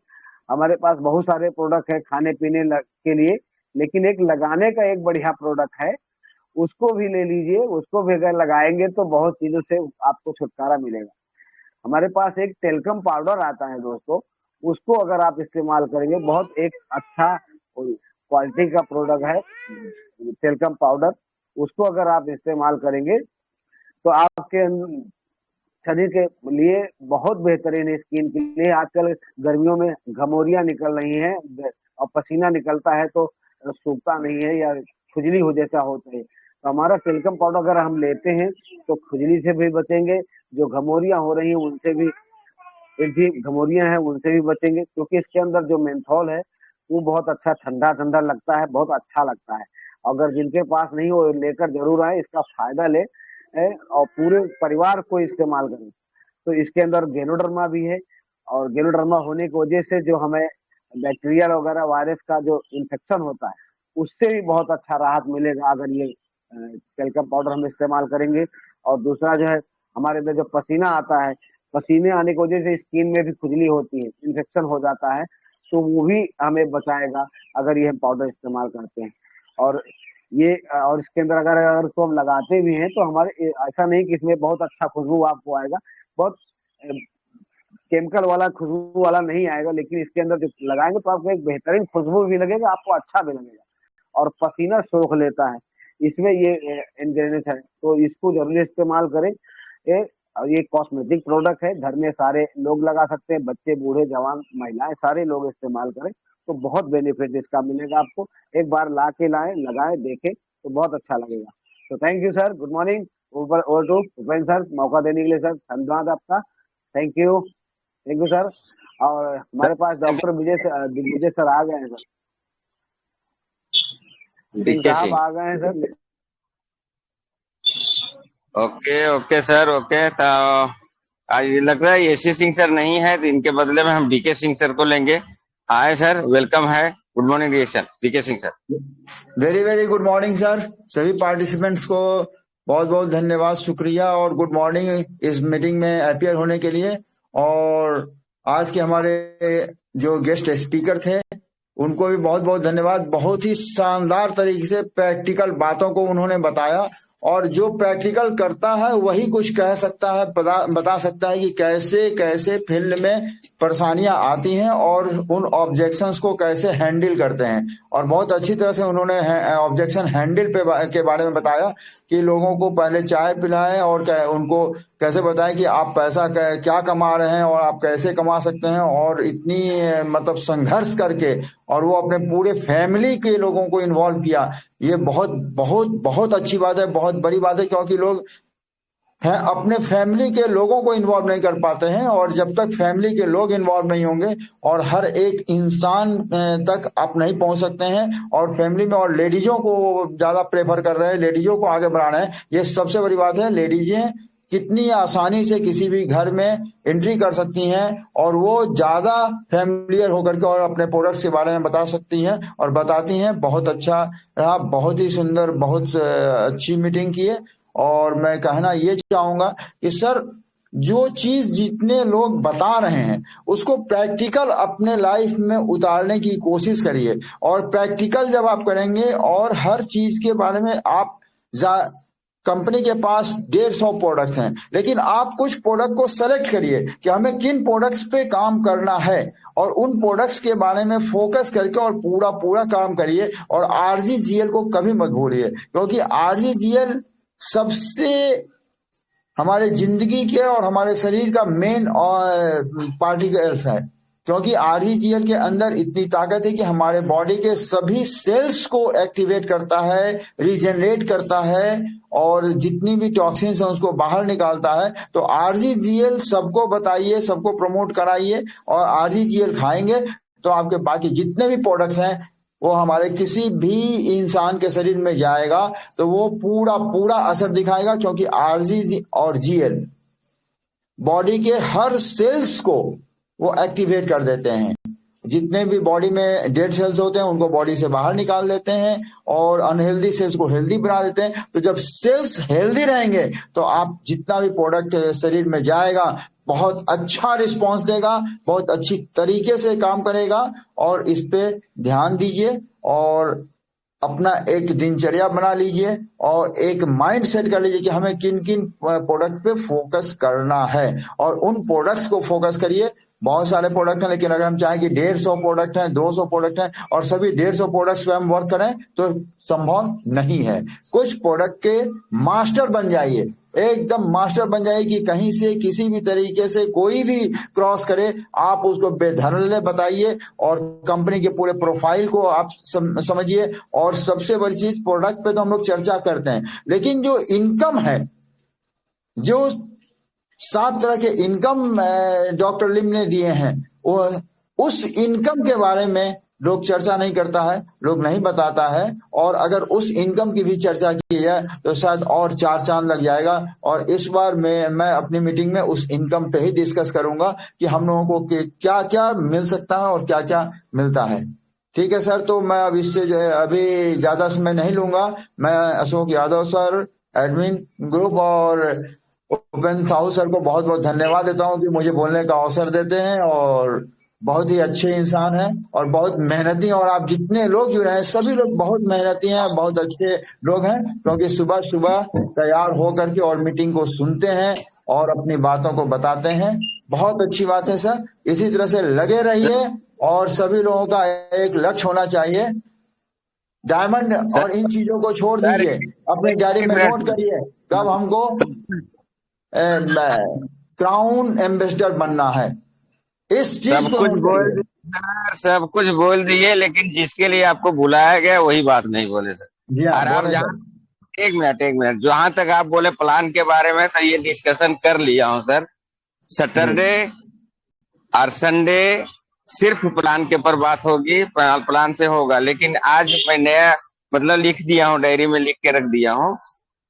हमारे पास बहुत सारे प्रोडक्ट है खाने पीने के लिए, लेकिन एक लगाने का एक बढ़िया प्रोडक्ट है, उसको भी ले लीजिए। उसको भी अगर लगाएंगे तो बहुत चीजों से आपको छुटकारा मिलेगा। हमारे पास एक टेल्कम पाउडर आता है दोस्तों, उसको अगर आप इस्तेमाल करेंगे, बहुत एक अच्छा क्वालिटी का प्रोडक्ट है टेल्कम पाउडर, उसको अगर आप इस्तेमाल करेंगे तो आपके शरीर के लिए बहुत बेहतरीन है। स्किन के लिए आजकल गर्मियों में घमौरियां निकल रही हैं और पसीना निकलता है तो सूखता नहीं है या खुजली हो जैसा होता है, तो हमारा टेल्कम पाउडर अगर हम लेते हैं तो खुजली से भी बचेंगे, जो घमौरियां हो रही हैं उनसे भी, घमौरियां हैं उनसे भी बचेंगे, क्योंकि इसके अंदर जो मेंथोल है वो बहुत अच्छा ठंडा ठंडा लगता है, बहुत अच्छा लगता है। अगर जिनके पास नहीं हो लेकर जरूर आए, इसका फायदा ले और पूरे परिवार को इस्तेमाल करें। तो इसके अंदर गेनोडर्मा भी है, और गेनोडर्मा होने की वजह से जो हमें बैक्टीरियल वगैरह वायरस का जो इन्फेक्शन होता है उससे भी बहुत अच्छा राहत मिलेगा अगर ये टेल्कम पाउडर हम इस्तेमाल करेंगे। और दूसरा जो है, हमारे अंदर जो पसीना आता है, पसीने आने की वजह से स्किन में भी खुजली होती है, इन्फेक्शन हो जाता है, तो वो भी हमें बचाएगा अगर ये हम पाउडर इस्तेमाल करते हैं। और ये और इसके अंदर अगर इसको हम लगाते भी हैं तो हमारे ऐसा नहीं कि इसमें बहुत अच्छा खुशबू आपको आएगा, बहुत केमिकल वाला खुशबू वाला नहीं आएगा, लेकिन इसके अंदर जो लगाएंगे तो आपको एक बेहतरीन खुशबू भी लगेगा, आपको अच्छा भी लगेगा, और पसीना सोख लेता है इसमें ये इंग्रेडिएंट है, तो इसको जरूर इस्तेमाल करें। ये कॉस्मेटिक प्रोडक्ट है, घर में सारे लोग लगा सकते हैं, बच्चे बूढ़े जवान महिलाएं सारे लोग इस्तेमाल करें, तो बहुत बेनिफिट इसका मिलेगा आपको। एक बार ला के लाएं, लगाएं, देखें तो बहुत अच्छा लगेगा। तो thank you sir, good morning. Over to Bhupendra sir, मौका देने के लिए सर धन्यवाद आपका, थैंक यू सर। और हमारे पास डॉक्टर विजय सर आ गए हैं सर, सिंह साहब आ गए हैं sir. Okay okay sir, okay. तो आज लग रहा है एसी सिंह सर नहीं है, तो इनके बदले में हम डीके सिंह सर को लेंगे। आए सर, वेलकम है। Good morning DK Singh sir. Very very good morning sir. सभी पार्टिसिपेंट्स को बहुत बहुत धन्यवाद, शुक्रिया और गुड मॉर्निंग इस मीटिंग में अपीयर होने के लिए। और आज के हमारे जो गेस्ट स्पीकर थे उनको भी बहुत बहुत धन्यवाद। बहुत ही शानदार तरीके से प्रैक्टिकल बातों को उन्होंने बताया, और जो प्रैक्टिकल करता है वही कुछ कह सकता है, बता सकता है कि कैसे कैसे फील्ड में परेशानियां आती हैं और उन ऑब्जेक्शंस को कैसे हैंडल करते हैं। और बहुत अच्छी तरह से उन्होंने ऑब्जेक्शन हैंडल के बारे में बताया कि लोगों को पहले चाय पिलाएं और उनको कैसे बताएं कि आप पैसा क्या कमा रहे हैं और आप कैसे कमा सकते हैं, और इतनी मतलब संघर्ष करके और वो अपने पूरे फैमिली के लोगों को इन्वॉल्व किया। ये बहुत बहुत बहुत अच्छी बात है, बहुत बड़ी बात है, क्योंकि लोग हैं अपने फैमिली के लोगों को इन्वॉल्व नहीं कर पाते हैं, और जब तक फैमिली के लोग इन्वॉल्व नहीं होंगे और हर एक इंसान तक आप नहीं पहुंच सकते हैं। और फैमिली में और लेडीजों को ज्यादा प्रेफर कर रहे हैं, लेडीजों को आगे बढ़ा रहे हैं, ये सबसे बड़ी बात है। लेडीजें कितनी आसानी से किसी भी घर में एंट्री कर सकती हैं और वो ज्यादा फैमिलियर होकर के और अपने प्रोडक्ट्स के बारे में बता सकती हैं और बताती हैं। बहुत अच्छा रहा, बहुत ही सुंदर, बहुत अच्छी मीटिंग की है। और मैं कहना ये चाहूंगा कि सर जो चीज जितने लोग बता रहे हैं उसको प्रैक्टिकल अपने लाइफ में उतारने की कोशिश करिए। और प्रैक्टिकल जब आप करेंगे और हर चीज के बारे में आप कंपनी के पास 150 प्रोडक्ट्स हैं, लेकिन आप कुछ प्रोडक्ट को सेलेक्ट करिए कि हमें किन प्रोडक्ट्स पे काम करना है, और उन प्रोडक्ट्स के बारे में फोकस करके और पूरा पूरा काम करिए। और आरजीजीएल को कभी मत भूलिए, क्योंकि आरजीजीएल सबसे हमारे जिंदगी के और हमारे शरीर का मेन पार्टिकल्स है, क्योंकि आरजीजीएल के अंदर इतनी ताकत है कि हमारे बॉडी के सभी सेल्स को एक्टिवेट करता है, रीजनरेट करता है, और जितनी भी टॉक्सिन्स हैं उसको बाहर निकालता है। तो आरजीजीएल सबको बताइए, सबको प्रमोट कराइए, और आरजीजीएल खाएंगे तो आपके बाकी जितने भी प्रोडक्ट्स हैं वो हमारे किसी भी इंसान के शरीर में जाएगा तो वो पूरा पूरा असर दिखाएगा, क्योंकि आरजी और जीएल बॉडी के हर सेल्स को वो एक्टिवेट कर देते हैं। जितने भी बॉडी में डेड सेल्स होते हैं उनको बॉडी से बाहर निकाल देते हैं और अनहेल्दी सेल्स को हेल्दी बना देते हैं। तो जब सेल्स हेल्दी रहेंगे तो आप जितना भी प्रोडक्ट शरीर में जाएगा बहुत अच्छा रिस्पांस देगा, बहुत अच्छी तरीके से काम करेगा। और इस पे ध्यान दीजिए और अपना एक दिनचर्या बना लीजिए और एक माइंड सेट कर लीजिए कि हमें किन किन प्रोडक्ट पे फोकस करना है, और उन प्रोडक्ट्स को फोकस करिए। बहुत सारे प्रोडक्ट हैं, लेकिन अगर हम चाहें कि 150 प्रोडक्ट हैं, 200 प्रोडक्ट हैं और सभी 150 प्रोडक्ट्स पे हम वर्क करें तो संभव नहीं है। कुछ प्रोडक्ट के मास्टर बन जाइए, एकदम मास्टर बन जाइए कि कहीं से किसी भी तरीके से कोई भी क्रॉस करे आप उसको बेधड़ल्ले बताइए और कंपनी के पूरे प्रोफाइल को आप समझिए। और सबसे बड़ी चीज, प्रोडक्ट पे तो हम लोग चर्चा करते हैं, लेकिन जो इनकम है, जो 7 तरह के इनकम डॉक्टर लिम ने दिए हैं, उस इनकम के बारे में लोग चर्चा नहीं करता है, लोग नहीं बताता है। और अगर उस इनकम की भी चर्चा की जाए तो शायद और 4 चांद लग जाएगा। और इस बार मैं अपनी मीटिंग में उस इनकम पे ही डिस्कस करूंगा कि हम लोगों को क्या क्या मिल सकता है और क्या क्या मिलता है। ठीक है सर, तो मैं अब इससे जो है अभी ज्यादा समय नहीं लूंगा। मैं Ashok Yadav sir, admin group और उपेंद्र साहू सर को बहुत बहुत धन्यवाद देता हूं कि मुझे बोलने का अवसर देते हैं, और बहुत ही अच्छे इंसान हैं और बहुत मेहनती। और आप जितने लोग जुड़े हैं सभी लोग बहुत मेहनती हैं, बहुत अच्छे लोग हैं, क्योंकि सुबह सुबह तैयार होकर के और मीटिंग को सुनते हैं और अपनी बातों को बताते हैं। बहुत अच्छी बात है सर, इसी तरह से लगे रहिए और सभी लोगों का एक लक्ष्य होना चाहिए। डायमंड और इन चीजों को छोड़ दीजिए, अपनी डायरी में नोट करिए कब हमको क्राउन एम्बेसडर बनना है। इस चीज सब कुछ बोल दिए, लेकिन जिसके लिए आपको बुलाया गया वही बात नहीं बोले सर। जी हाँ, आप एक मिनट जहां तक आप बोले प्लान के बारे में, तो ये डिस्कशन कर लिया हूं सर। सैटरडे और संडे सिर्फ प्लान के ऊपर बात होगी, प्लान से होगा। लेकिन आज मैं नया मतलब लिख दिया हूँ, डायरी में लिख के रख दिया हूँ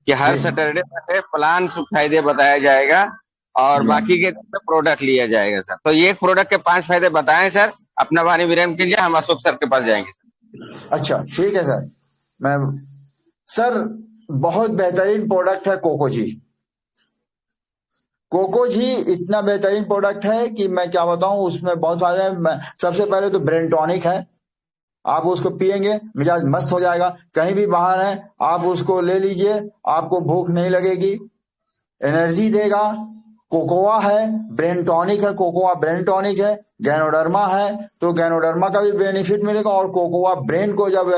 कि हर जी सैटरडे संडे प्लान फायदे बताया जाएगा और जी बाकी के दिन में प्रोडक्ट लिया जाएगा सर। तो ये प्रोडक्ट के 5 फायदे बताएं सर, अपना वाणी विराम कीजिए, हम अशोक सर के पास जाएंगे। अच्छा ठीक है सर। मैं सर बहुत बेहतरीन प्रोडक्ट है कोकोजी। कोकोजी इतना बेहतरीन प्रोडक्ट है कि मैं क्या बताऊं, उसमें बहुत फायदे हैं। सबसे पहले तो ब्रेन टॉनिक है, आप उसको पिएंगे मिजाज मस्त हो जाएगा। कहीं भी बाहर है आप उसको ले लीजिए, आपको भूख नहीं लगेगी, एनर्जी देगा। कोकोआ है, ब्रेन टॉनिक है, कोकोआ ब्रेन टॉनिक है। गैनोडर्मा है तो गैनोडर्मा का भी बेनिफिट मिलेगा, और कोकोआ ब्रेन को जब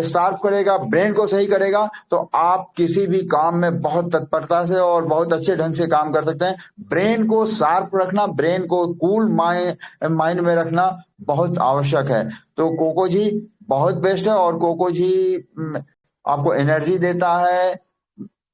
शार्प करेगा, ब्रेन को सही करेगा, तो आप किसी भी काम में बहुत तत्परता से और बहुत अच्छे ढंग से काम कर सकते हैं। ब्रेन को शार्प रखना, ब्रेन को कूल माइंड में रखना बहुत आवश्यक है। तो कोको जी बहुत बेस्ट है, और कोको जी आपको एनर्जी देता है।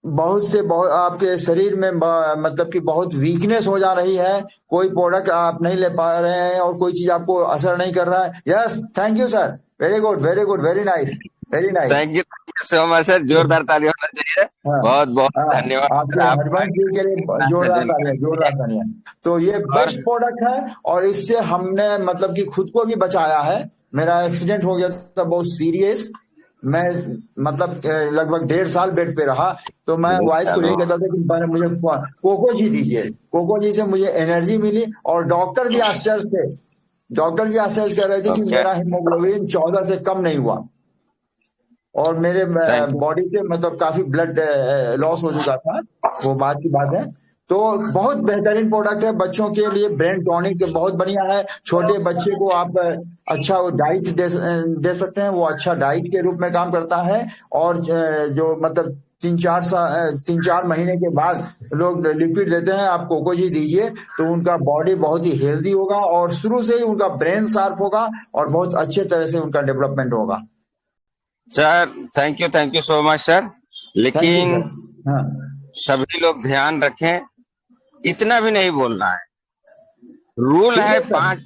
बहुत आपके शरीर में मतलब कि बहुत वीकनेस हो जा रही है, कोई प्रोडक्ट आप नहीं ले पा रहे हैं और कोई चीज आपको असर नहीं कर रहा है। Yes thank you sir, very good very good, very nice very nice. Thank you so much sir, जोरदार ताली होना चाहिए। हाँ बहुत बहुत हाँ, धन्यवाद सर, आपके आप हरबंस जी के लिए जोरदार तालियां, जोरदार तालियां। तो ये और बेस्ट प्रोडक्ट है, और इससे हमने मतलब कि खुद को भी बचाया है। मेरा एक्सीडेंट हो गया था बहुत सीरियस, मैं मतलब लगभग 1.5 साल बेड पे रहा। तो मैं वाइफ को यही कहता था कि मुझे कोको जी दीजिए, कोको जी से मुझे एनर्जी मिली, और डॉक्टर भी आश्चर्य थे, डॉक्टर भी आश्चर्य कर रहे थे कि ओके, मेरा हीमोग्लोबिन 14 से कम नहीं हुआ, और मेरे थैंक यू। बॉडी से मतलब काफी ब्लड लॉस हो चुका था, वो बात की बात है। तो बहुत बेहतरीन प्रोडक्ट है बच्चों के लिए, ब्रेन टॉनिक बहुत बढ़िया है। छोटे बच्चे को आप अच्छा वो डाइट दे सकते हैं, वो अच्छा डाइट के रूप में काम करता है। और जो मतलब 3-4 महीने के बाद लोग लिक्विड देते हैं, आप कोको जी दीजिए तो उनका बॉडी बहुत ही हेल्दी होगा, और शुरू से ही उनका ब्रेन शार्प होगा, और बहुत अच्छे तरह से उनका डेवलपमेंट होगा। Sir thank you so much sir. Thank you लेकिन सर। हाँ सभी लोग ध्यान रखें, इतना भी नहीं बोलना है। रूल ठीक है है सर।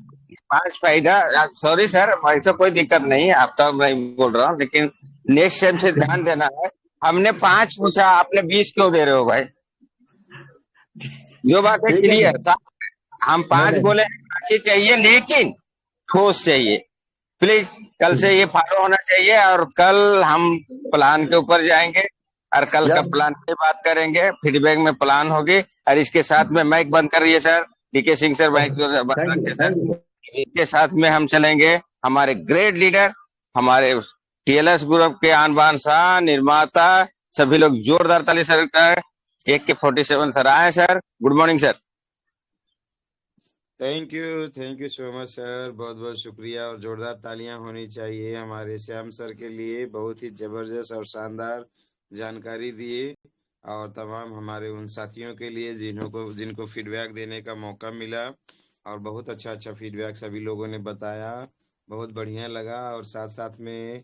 5 फायदा। सॉरी सर, ऐसा कोई दिक्कत नहीं है, आपका नहीं बोल रहा हूँ, लेकिन नेक्स्ट टाइम से ध्यान देना है। हमने 5 पूछा, आपने 20 क्यों दे रहे हो भाई? जो बात है ठीक है क्लियर सर। था। हम नहीं 5 नहीं बोले, अच्छी चाहिए लेकिन ठोस चाहिए। प्लीज कल से ये फॉलो होना चाहिए, और कल हम प्लान के ऊपर जाएंगे, और कल का यस प्लान की बात करेंगे, फीडबैक में प्लान होगी। और इसके साथ में माइक बंद कर रही sir, DK Singh sir mic बंद रखिए सर। Thank you sir. इसके साथ में हम चलेंगे हमारे ग्रेट लीडर, हमारे टीएलएस ग्रुप के आन बान शान निर्माता, सभी लोग जोरदार ताली सर का। 1 के 47 सर आए sir, good morning sir. Thank you so much sir, बहुत बहुत शुक्रिया, और जोरदार तालियां होनी चाहिए हमारे श्याम सर के लिए। बहुत ही जबरदस्त और शानदार जानकारी दिए, और तमाम हमारे उन साथियों के लिए जिनको फीडबैक देने का मौका मिला, और बहुत अच्छा फीडबैक सभी लोगों ने बताया, बहुत बढ़िया लगा। और साथ साथ में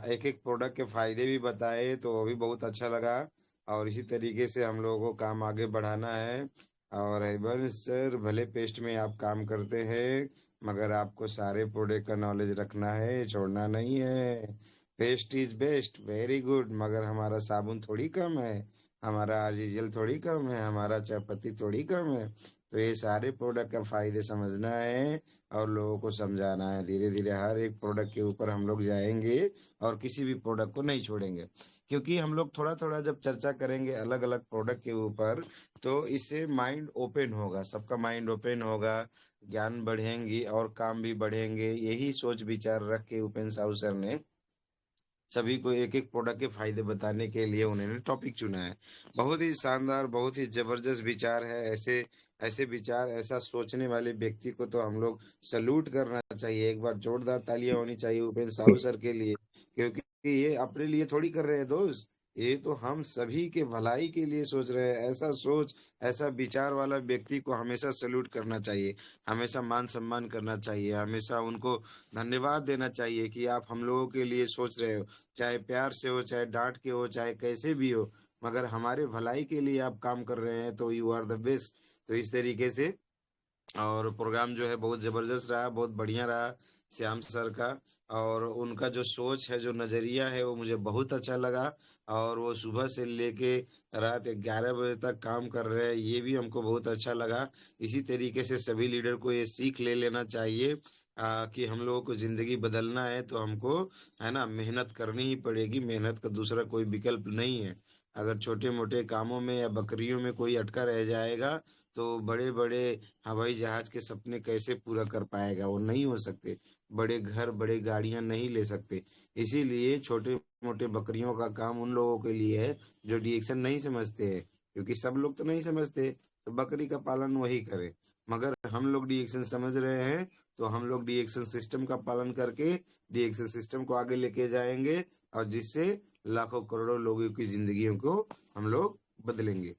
एक एक प्रोडक्ट के फायदे भी बताए, तो वो भी बहुत अच्छा लगा। और इसी तरीके से हम लोगों को काम आगे बढ़ाना है। और हरिवंश सर, भले पेस्ट में आप काम करते हैं, मगर आपको सारे प्रोडक्ट का नॉलेज रखना है, छोड़ना नहीं है। Paste is best, very good, मगर हमारा साबुन थोड़ी कम है, हमारा आरजीएल थोड़ी कम है, हमारा चायपत्ती थोड़ी कम है। तो ये सारे प्रोडक्ट का फायदे समझना है, और लोगों को समझाना है। धीरे धीरे हर एक प्रोडक्ट के ऊपर हम लोग जाएंगे, और किसी भी प्रोडक्ट को नहीं छोड़ेंगे, क्योंकि हम लोग थोड़ा थोड़ा जब चर्चा करेंगे अलग अलग प्रोडक्ट के ऊपर, तो इससे माइंड ओपन होगा, सबका माइंड ओपन होगा, ज्ञान बढ़ेंगी और काम भी बढ़ेंगे। यही सोच विचार रख के उपेंद्र साहू सर ने सभी को एक एक प्रोडक्ट के फायदे बताने के लिए उन्होंने टॉपिक चुना है। बहुत ही शानदार, बहुत ही जबरदस्त विचार है। ऐसे ऐसे विचार, ऐसा सोचने वाले व्यक्ति को तो हम लोग सल्यूट करना चाहिए। एक बार जोरदार तालियां होनी चाहिए उपेंद्र साहू सर के लिए, क्योंकि ये अपने लिए थोड़ी कर रहे हैं दोस्त, ये तो हम सभी के भलाई के लिए सोच रहे हैं। ऐसा सोच, ऐसा विचार वाला व्यक्ति को हमेशा सल्यूट करना चाहिए, हमेशा मान सम्मान करना चाहिए, हमेशा उनको धन्यवाद देना चाहिए कि आप हम लोगों के लिए सोच रहे हो, चाहे प्यार से हो, चाहे डांट के हो, चाहे कैसे भी हो, मगर हमारे भलाई के लिए आप काम कर रहे हैं, तो यू आर द बेस्ट। तो इस तरीके से, और प्रोग्राम जो है बहुत जबरदस्त रहा, बहुत बढ़िया रहा। श्याम सर का। और उनका जो सोच है, जो नजरिया है, वो मुझे बहुत अच्छा लगा। और वो सुबह से लेके रात 11 बजे तक काम कर रहे हैं, ये भी हमको बहुत अच्छा लगा। इसी तरीके से सभी लीडर को ये सीख ले लेना चाहिए कि हम लोगों को जिंदगी बदलना है तो हमको, है ना, मेहनत करनी ही पड़ेगी। मेहनत का दूसरा कोई विकल्प नहीं है। अगर छोटे मोटे कामों में या बकरियों में कोई अटका रह जाएगा तो बड़े बड़े हवाई जहाज के सपने कैसे पूरा कर पाएगा? वो नहीं हो सकते। बड़े घर, बड़े गाड़ियां नहीं ले सकते। इसीलिए छोटे मोटे बकरियों का काम उन लोगों के लिए है जो डिएक्शन नहीं समझते हैं, क्योंकि सब लोग तो नहीं समझते, तो बकरी का पालन वही करे। मगर हम लोग डिएक्शन समझ रहे हैं, तो हम लोग डिएक्शन सिस्टम का पालन करके डिएक्शन सिस्टम को आगे लेके जाएंगे, और जिससे लाखों करोड़ों लोगों की जिंदगियों को हम लोग बदलेंगे।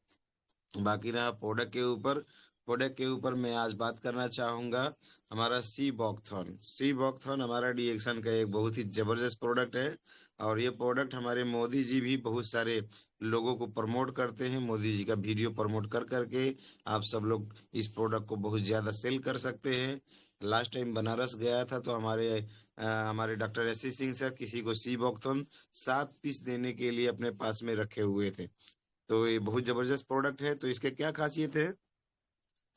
बाकी रहा प्रोडक्ट के ऊपर मैं आज बात करना चाहूंगा। हमारा सी बॉकथॉन हमारा डिएक्शन का एक बहुत ही जबरदस्त प्रोडक्ट है। और ये प्रोडक्ट हमारे मोदी जी भी बहुत सारे लोगों को प्रमोट करते हैं। मोदी जी का वीडियो प्रमोट कर करके आप सब लोग इस प्रोडक्ट को बहुत ज्यादा सेल कर सकते हैं। लास्ट टाइम बनारस गया था तो हमारे डॉक्टर एस.सी. सिंह सर किसी को सी बॉकथॉन 7 पीस देने के लिए अपने पास में रखे हुए थे। तो ये बहुत जबरदस्त प्रोडक्ट है। तो इसके क्या खासियत है?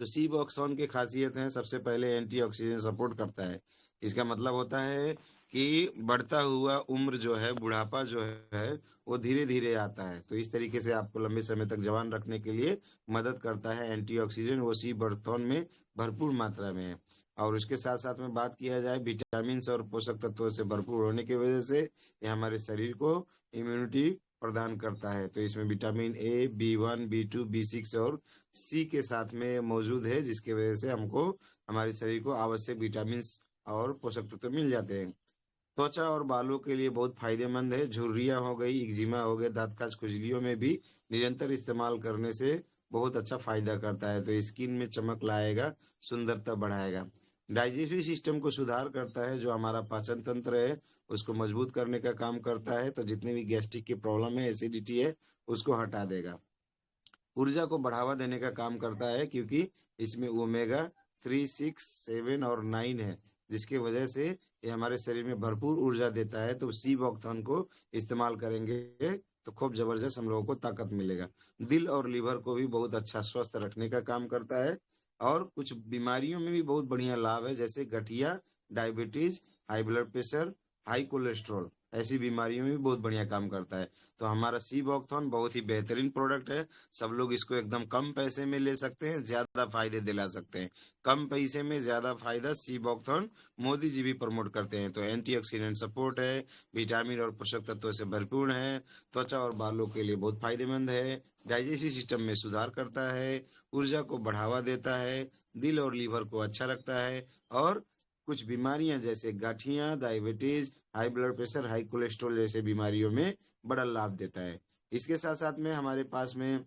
तो सी बॉक्सॉन की खासियत है, सबसे पहले एंटीऑक्सीडेंट सपोर्ट करता है। इसका मतलब होता है कि बढ़ता हुआ उम्र जो है, बुढ़ापा जो है, वो धीरे धीरे आता है। तो इस तरीके से आपको लंबे समय तक जवान रखने के लिए मदद करता है एंटीऑक्सीडेंट, वो सी बॉक्सॉन में भरपूर मात्रा में है। और उसके साथ साथ में बात किया जाए विटामिन और पोषक तत्वों से भरपूर होने की वजह से ये हमारे शरीर को इम्यूनिटी प्रदान करता है। तो इसमें vitamin A, B1, B2, B6 और सी के साथ में मौजूद है, जिसकी वजह से हमको, हमारे शरीर को आवश्यक विटामिन और पोषक तत्व मिल जाते हैं। त्वचा और बालों के लिए बहुत फायदेमंद है। झुर्रियां हो गई, एक्जिमा हो गए, दांत खाज खुजलियों में भी निरंतर इस्तेमाल करने से बहुत अच्छा फायदा करता है। तो स्किन में चमक लाएगा, सुंदरता बढ़ाएगा। डाइजेस्टिव सिस्टम को सुधार करता है, जो हमारा पाचन तंत्र है उसको मजबूत करने का काम करता है। तो जितने भी गैस्ट्रिक की प्रॉब्लम है, एसिडिटी है, उसको हटा देगा। ऊर्जा को बढ़ावा देने का काम करता है, क्योंकि इसमें ओमेगा 3, 6, 7 और 9 है, जिसकी वजह से ये हमारे शरीर में भरपूर ऊर्जा देता है। तो सी बॉक्थॉन को इस्तेमाल करेंगे तो खूब जबरदस्त हम लोगों को ताकत मिलेगा। दिल और लीवर को भी बहुत अच्छा स्वस्थ रखने का काम करता है। और कुछ बीमारियों में भी बहुत बढ़िया लाभ है, जैसे गठिया, diabetes, high blood pressure, high cholesterol, ऐसी बीमारियों में भी बहुत बढ़िया काम करता है। तो हमारा सी बॉक्थॉन बहुत ही बेहतरीन प्रोडक्ट है। सब लोग इसको एकदम कम पैसे में ले सकते हैं, ज्यादा फायदे दिला सकते हैं। कम पैसे में ज्यादा फायदा सी बॉक्थॉन मोदी जी भी प्रमोट करते हैं। तो एंटीऑक्सीडेंट सपोर्ट है, विटामिन और पोषक तत्वों से भरपूर है, त्वचा और बालों के लिए बहुत फायदेमंद है, डाइजेस्टिव सिस्टम में सुधार करता है, ऊर्जा को बढ़ावा देता है, दिल और लीवर को अच्छा रखता है, और कुछ बीमारियां जैसे गाठियां, diabetes, high blood pressure, high cholesterol जैसे बीमारियों में बड़ा लाभ देता है। इसके साथ साथ में हमारे पास में,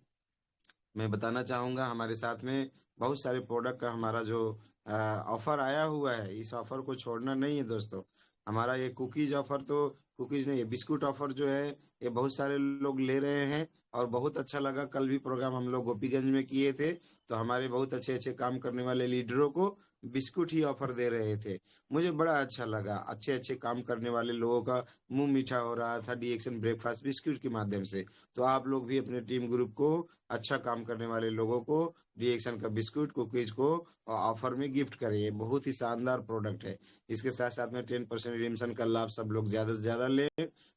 मैं बताना चाहूंगा, हमारे साथ में बहुत सारे प्रोडक्ट का हमारा जो ऑफर आया हुआ है, इस ऑफर को छोड़ना नहीं है दोस्तों। हमारा ये कुकीज ऑफर, तो कुकीज नहीं, ये बिस्कुट ऑफर जो है, ये बहुत सारे लोग ले रहे हैं और बहुत अच्छा लगा। कल भी प्रोग्राम हम लोग गोपीगंज में किए थे, तो हमारे बहुत अच्छे अच्छे काम करने वाले लीडरों को बिस्कुट ही ऑफर दे रहे थे। मुझे बड़ा अच्छा लगा, अच्छे अच्छे काम करने वाले लोगों का मुंह मीठा हो रहा था डिएक्शन ब्रेकफास्ट बिस्कुट के माध्यम से। तो आप लोग भी अपने टीम ग्रुप को, अच्छा काम करने वाले लोगों को डिएक्शन का बिस्कुट, कुकीज को ऑफर में गिफ्ट करें। ये बहुत ही शानदार प्रोडक्ट है। इसके साथ साथ में 10% रिडीम्शन का लाभ सब लोग ज्यादा से ज्यादा लें।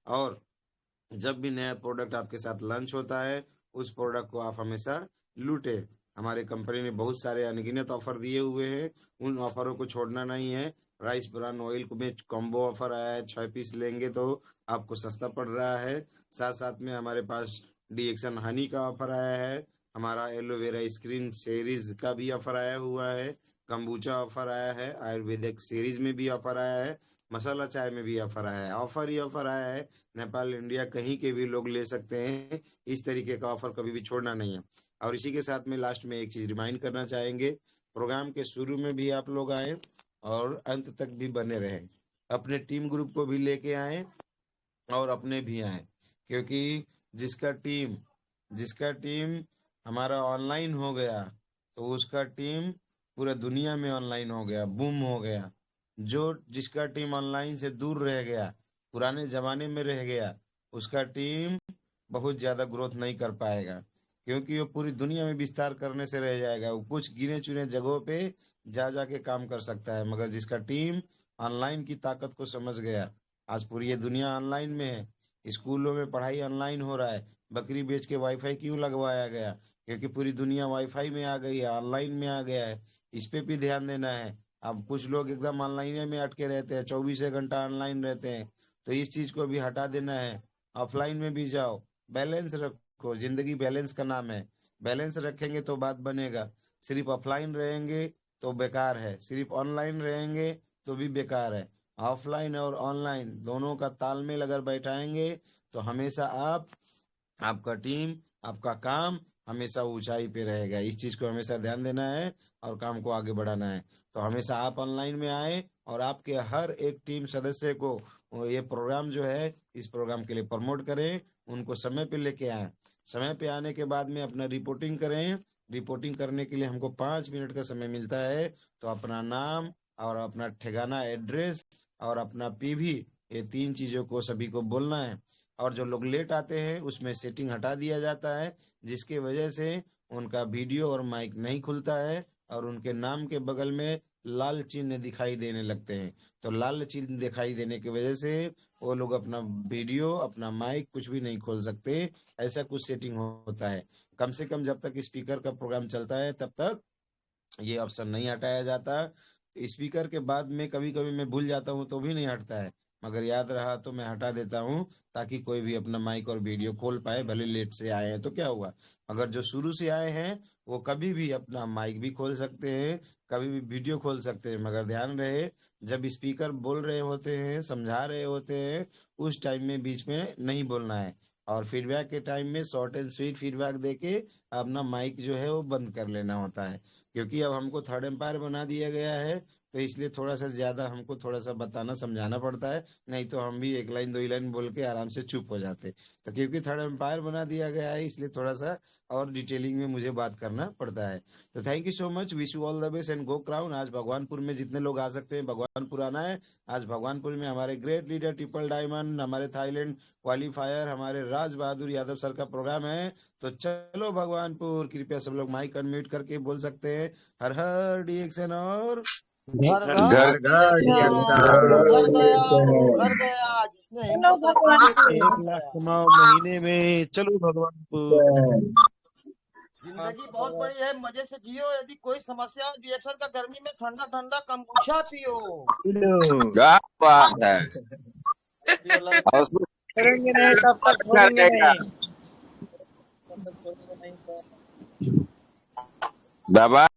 और जब भी नया प्रोडक्ट आपके साथ लॉन्च होता है, उस प्रोडक्ट को आप हमेशा लूटे। हमारे कंपनी ने बहुत सारे अनगिनत ऑफर दिए हुए हैं, उन ऑफरों को छोड़ना नहीं है। राइस ब्रान ऑयल में कॉम्बो ऑफर आया है, 6 पीस लेंगे तो आपको सस्ता पड़ रहा है। साथ साथ में हमारे पास डिएक्शन हनी का ऑफर आया है, हमारा एलोवेरा स्क्रीन सीरीज का भी ऑफर आया हुआ है, कंबूचा ऑफर आया है, आयुर्वेदिक सीरीज में भी ऑफर आया है, मसाला चाय में भी ऑफर आया है। ऑफर ही ऑफर आया है, नेपाल, इंडिया, कहीं के भी लोग ले सकते हैं। इस तरीके का ऑफर कभी भी छोड़ना नहीं है। और इसी के साथ में लास्ट में एक चीज रिमाइंड करना चाहेंगे, प्रोग्राम के शुरू में भी आप लोग आए और अंत तक भी बने रहें। अपने टीम ग्रुप को भी लेके आए और अपने भी आए, क्योंकि जिसका टीम हमारा ऑनलाइन हो गया, तो उसका टीम पूरा दुनिया में ऑनलाइन हो गया, बूम हो गया। जो जिसका टीम ऑनलाइन से दूर रह गया, पुराने जमाने में रह गया, उसका टीम बहुत ज्यादा ग्रोथ नहीं कर पाएगा, क्योंकि वो पूरी दुनिया में विस्तार करने से रह जाएगा। वो कुछ गिने चुने जगहों पे जा जाके काम कर सकता है, मगर जिसका टीम ऑनलाइन की ताकत को समझ गया, आज पूरी ये दुनिया ऑनलाइन में है, स्कूलों में पढ़ाई ऑनलाइन हो रहा है, बकरी बेच के वाईफाई क्यों लगवाया गया? क्योंकि पूरी दुनिया वाईफाई में आ गई है, ऑनलाइन में आ गया है। इस पे भी ध्यान देना है। अब कुछ लोग एकदम ऑनलाइन में अटके रहते हैं, 24 घंटा ऑनलाइन रहते हैं, तो इस चीज को भी हटा देना है। ऑफलाइन में भी जाओ, बैलेंस रखो, जिंदगी बैलेंस का नाम है। बैलेंस रखेंगे तो बात बनेगा। सिर्फ ऑफलाइन रहेंगे तो बेकार है, सिर्फ ऑनलाइन रहेंगे तो भी बेकार है। ऑफलाइन और ऑनलाइन दोनों का तालमेल अगर बैठाएंगे तो हमेशा आपका टीम, आपका काम हमेशा ऊंचाई पे रहेगा। इस चीज को हमेशा ध्यान देना है और काम को आगे बढ़ाना है। तो हमेशा आप ऑनलाइन में आए और आपके हर एक टीम सदस्य को ये प्रोग्राम जो है, इस प्रोग्राम के लिए प्रमोट करें, उनको समय पे लेके आए। समय पे आने के बाद में अपना रिपोर्टिंग करें। रिपोर्टिंग करने के लिए हमको 5 मिनट का समय मिलता है, तो अपना नाम और अपना ठिकाना, एड्रेस और अपना पीवी, ये 3 चीजों को सभी को बोलना है। और जो लोग लेट आते हैं उसमें सेटिंग हटा दिया जाता है, जिसके वजह से उनका वीडियो और माइक नहीं खुलता है और उनके नाम के बगल में लाल चिन्ह दिखाई देने लगते हैं। तो लाल चिन्ह दिखाई देने की वजह से वो लोग अपना वीडियो, अपना माइक कुछ भी नहीं खोल सकते। ऐसा कुछ सेटिंग होता है। कम से कम जब तक स्पीकर का प्रोग्राम चलता है तब तक ये ऑप्शन नहीं हटाया जाता। स्पीकर के बाद में कभी कभी मैं भूल जाता हूँ तो भी नहीं हटता है, मगर याद रहा तो मैं हटा देता हूँ, ताकि कोई भी अपना माइक और वीडियो खोल पाए। भले लेट से आए हैं तो क्या हुआ, अगर जो शुरू से आए हैं वो कभी भी अपना माइक भी खोल सकते हैं, कभी भी वीडियो खोल सकते हैं। मगर ध्यान रहे, जब स्पीकर बोल रहे होते हैं, समझा रहे होते हैं, उस टाइम में बीच में नहीं बोलना है। और फीडबैक के टाइम में शॉर्ट एंड स्वीट फीडबैक देके अपना माइक जो है वो बंद कर लेना होता है। क्योंकि अब हमको थर्ड एम्पायर बना दिया गया है, तो इसलिए थोड़ा सा ज्यादा हमको थोड़ा सा बताना समझाना पड़ता है। नहीं तो हम भी 1 लाइन 2 लाइन बोल के आराम से चुप हो जाते। तो क्योंकि थर्ड एम्पायर बना दिया गया है, इसलिए थोड़ा सा और डिटेलिंग में मुझे बात करना पड़ता है। तो thank you so much, wish you all the best and go crown. आज भगवानपुर में जितने लोग आ सकते हैं भगवानपुर आना है। आज भगवानपुर में हमारे ग्रेट लीडर ट्रिपल डायमंड, हमारे थाईलैंड क्वालिफायर, हमारे राज बहादुर यादव सर का प्रोग्राम है। तो चलो भगवानपुर, कृपया सब लोग माइक अनम्यूट करके बोल सकते हैं हर हर डीएक्शन और घर घर घर घर गया वो घर गया, जिसने हिम्मत रखी वो 1 घर लाख गया। कमाओ महीने में, चलो भगवानपुर। जिंदगी बहुत बड़ी है, मजे से जियो। यदि कोई समस्या हो रिएक्शन का, गर्मी में ठंडा ठंडा कम्बुचा पियो। क्या बात है, और उसमें छोड़ेंगे नहीं, तब तक कर छोड़ेंगे देगा नहीं, तब तक छोड़ेंगे नहीं। बाबा।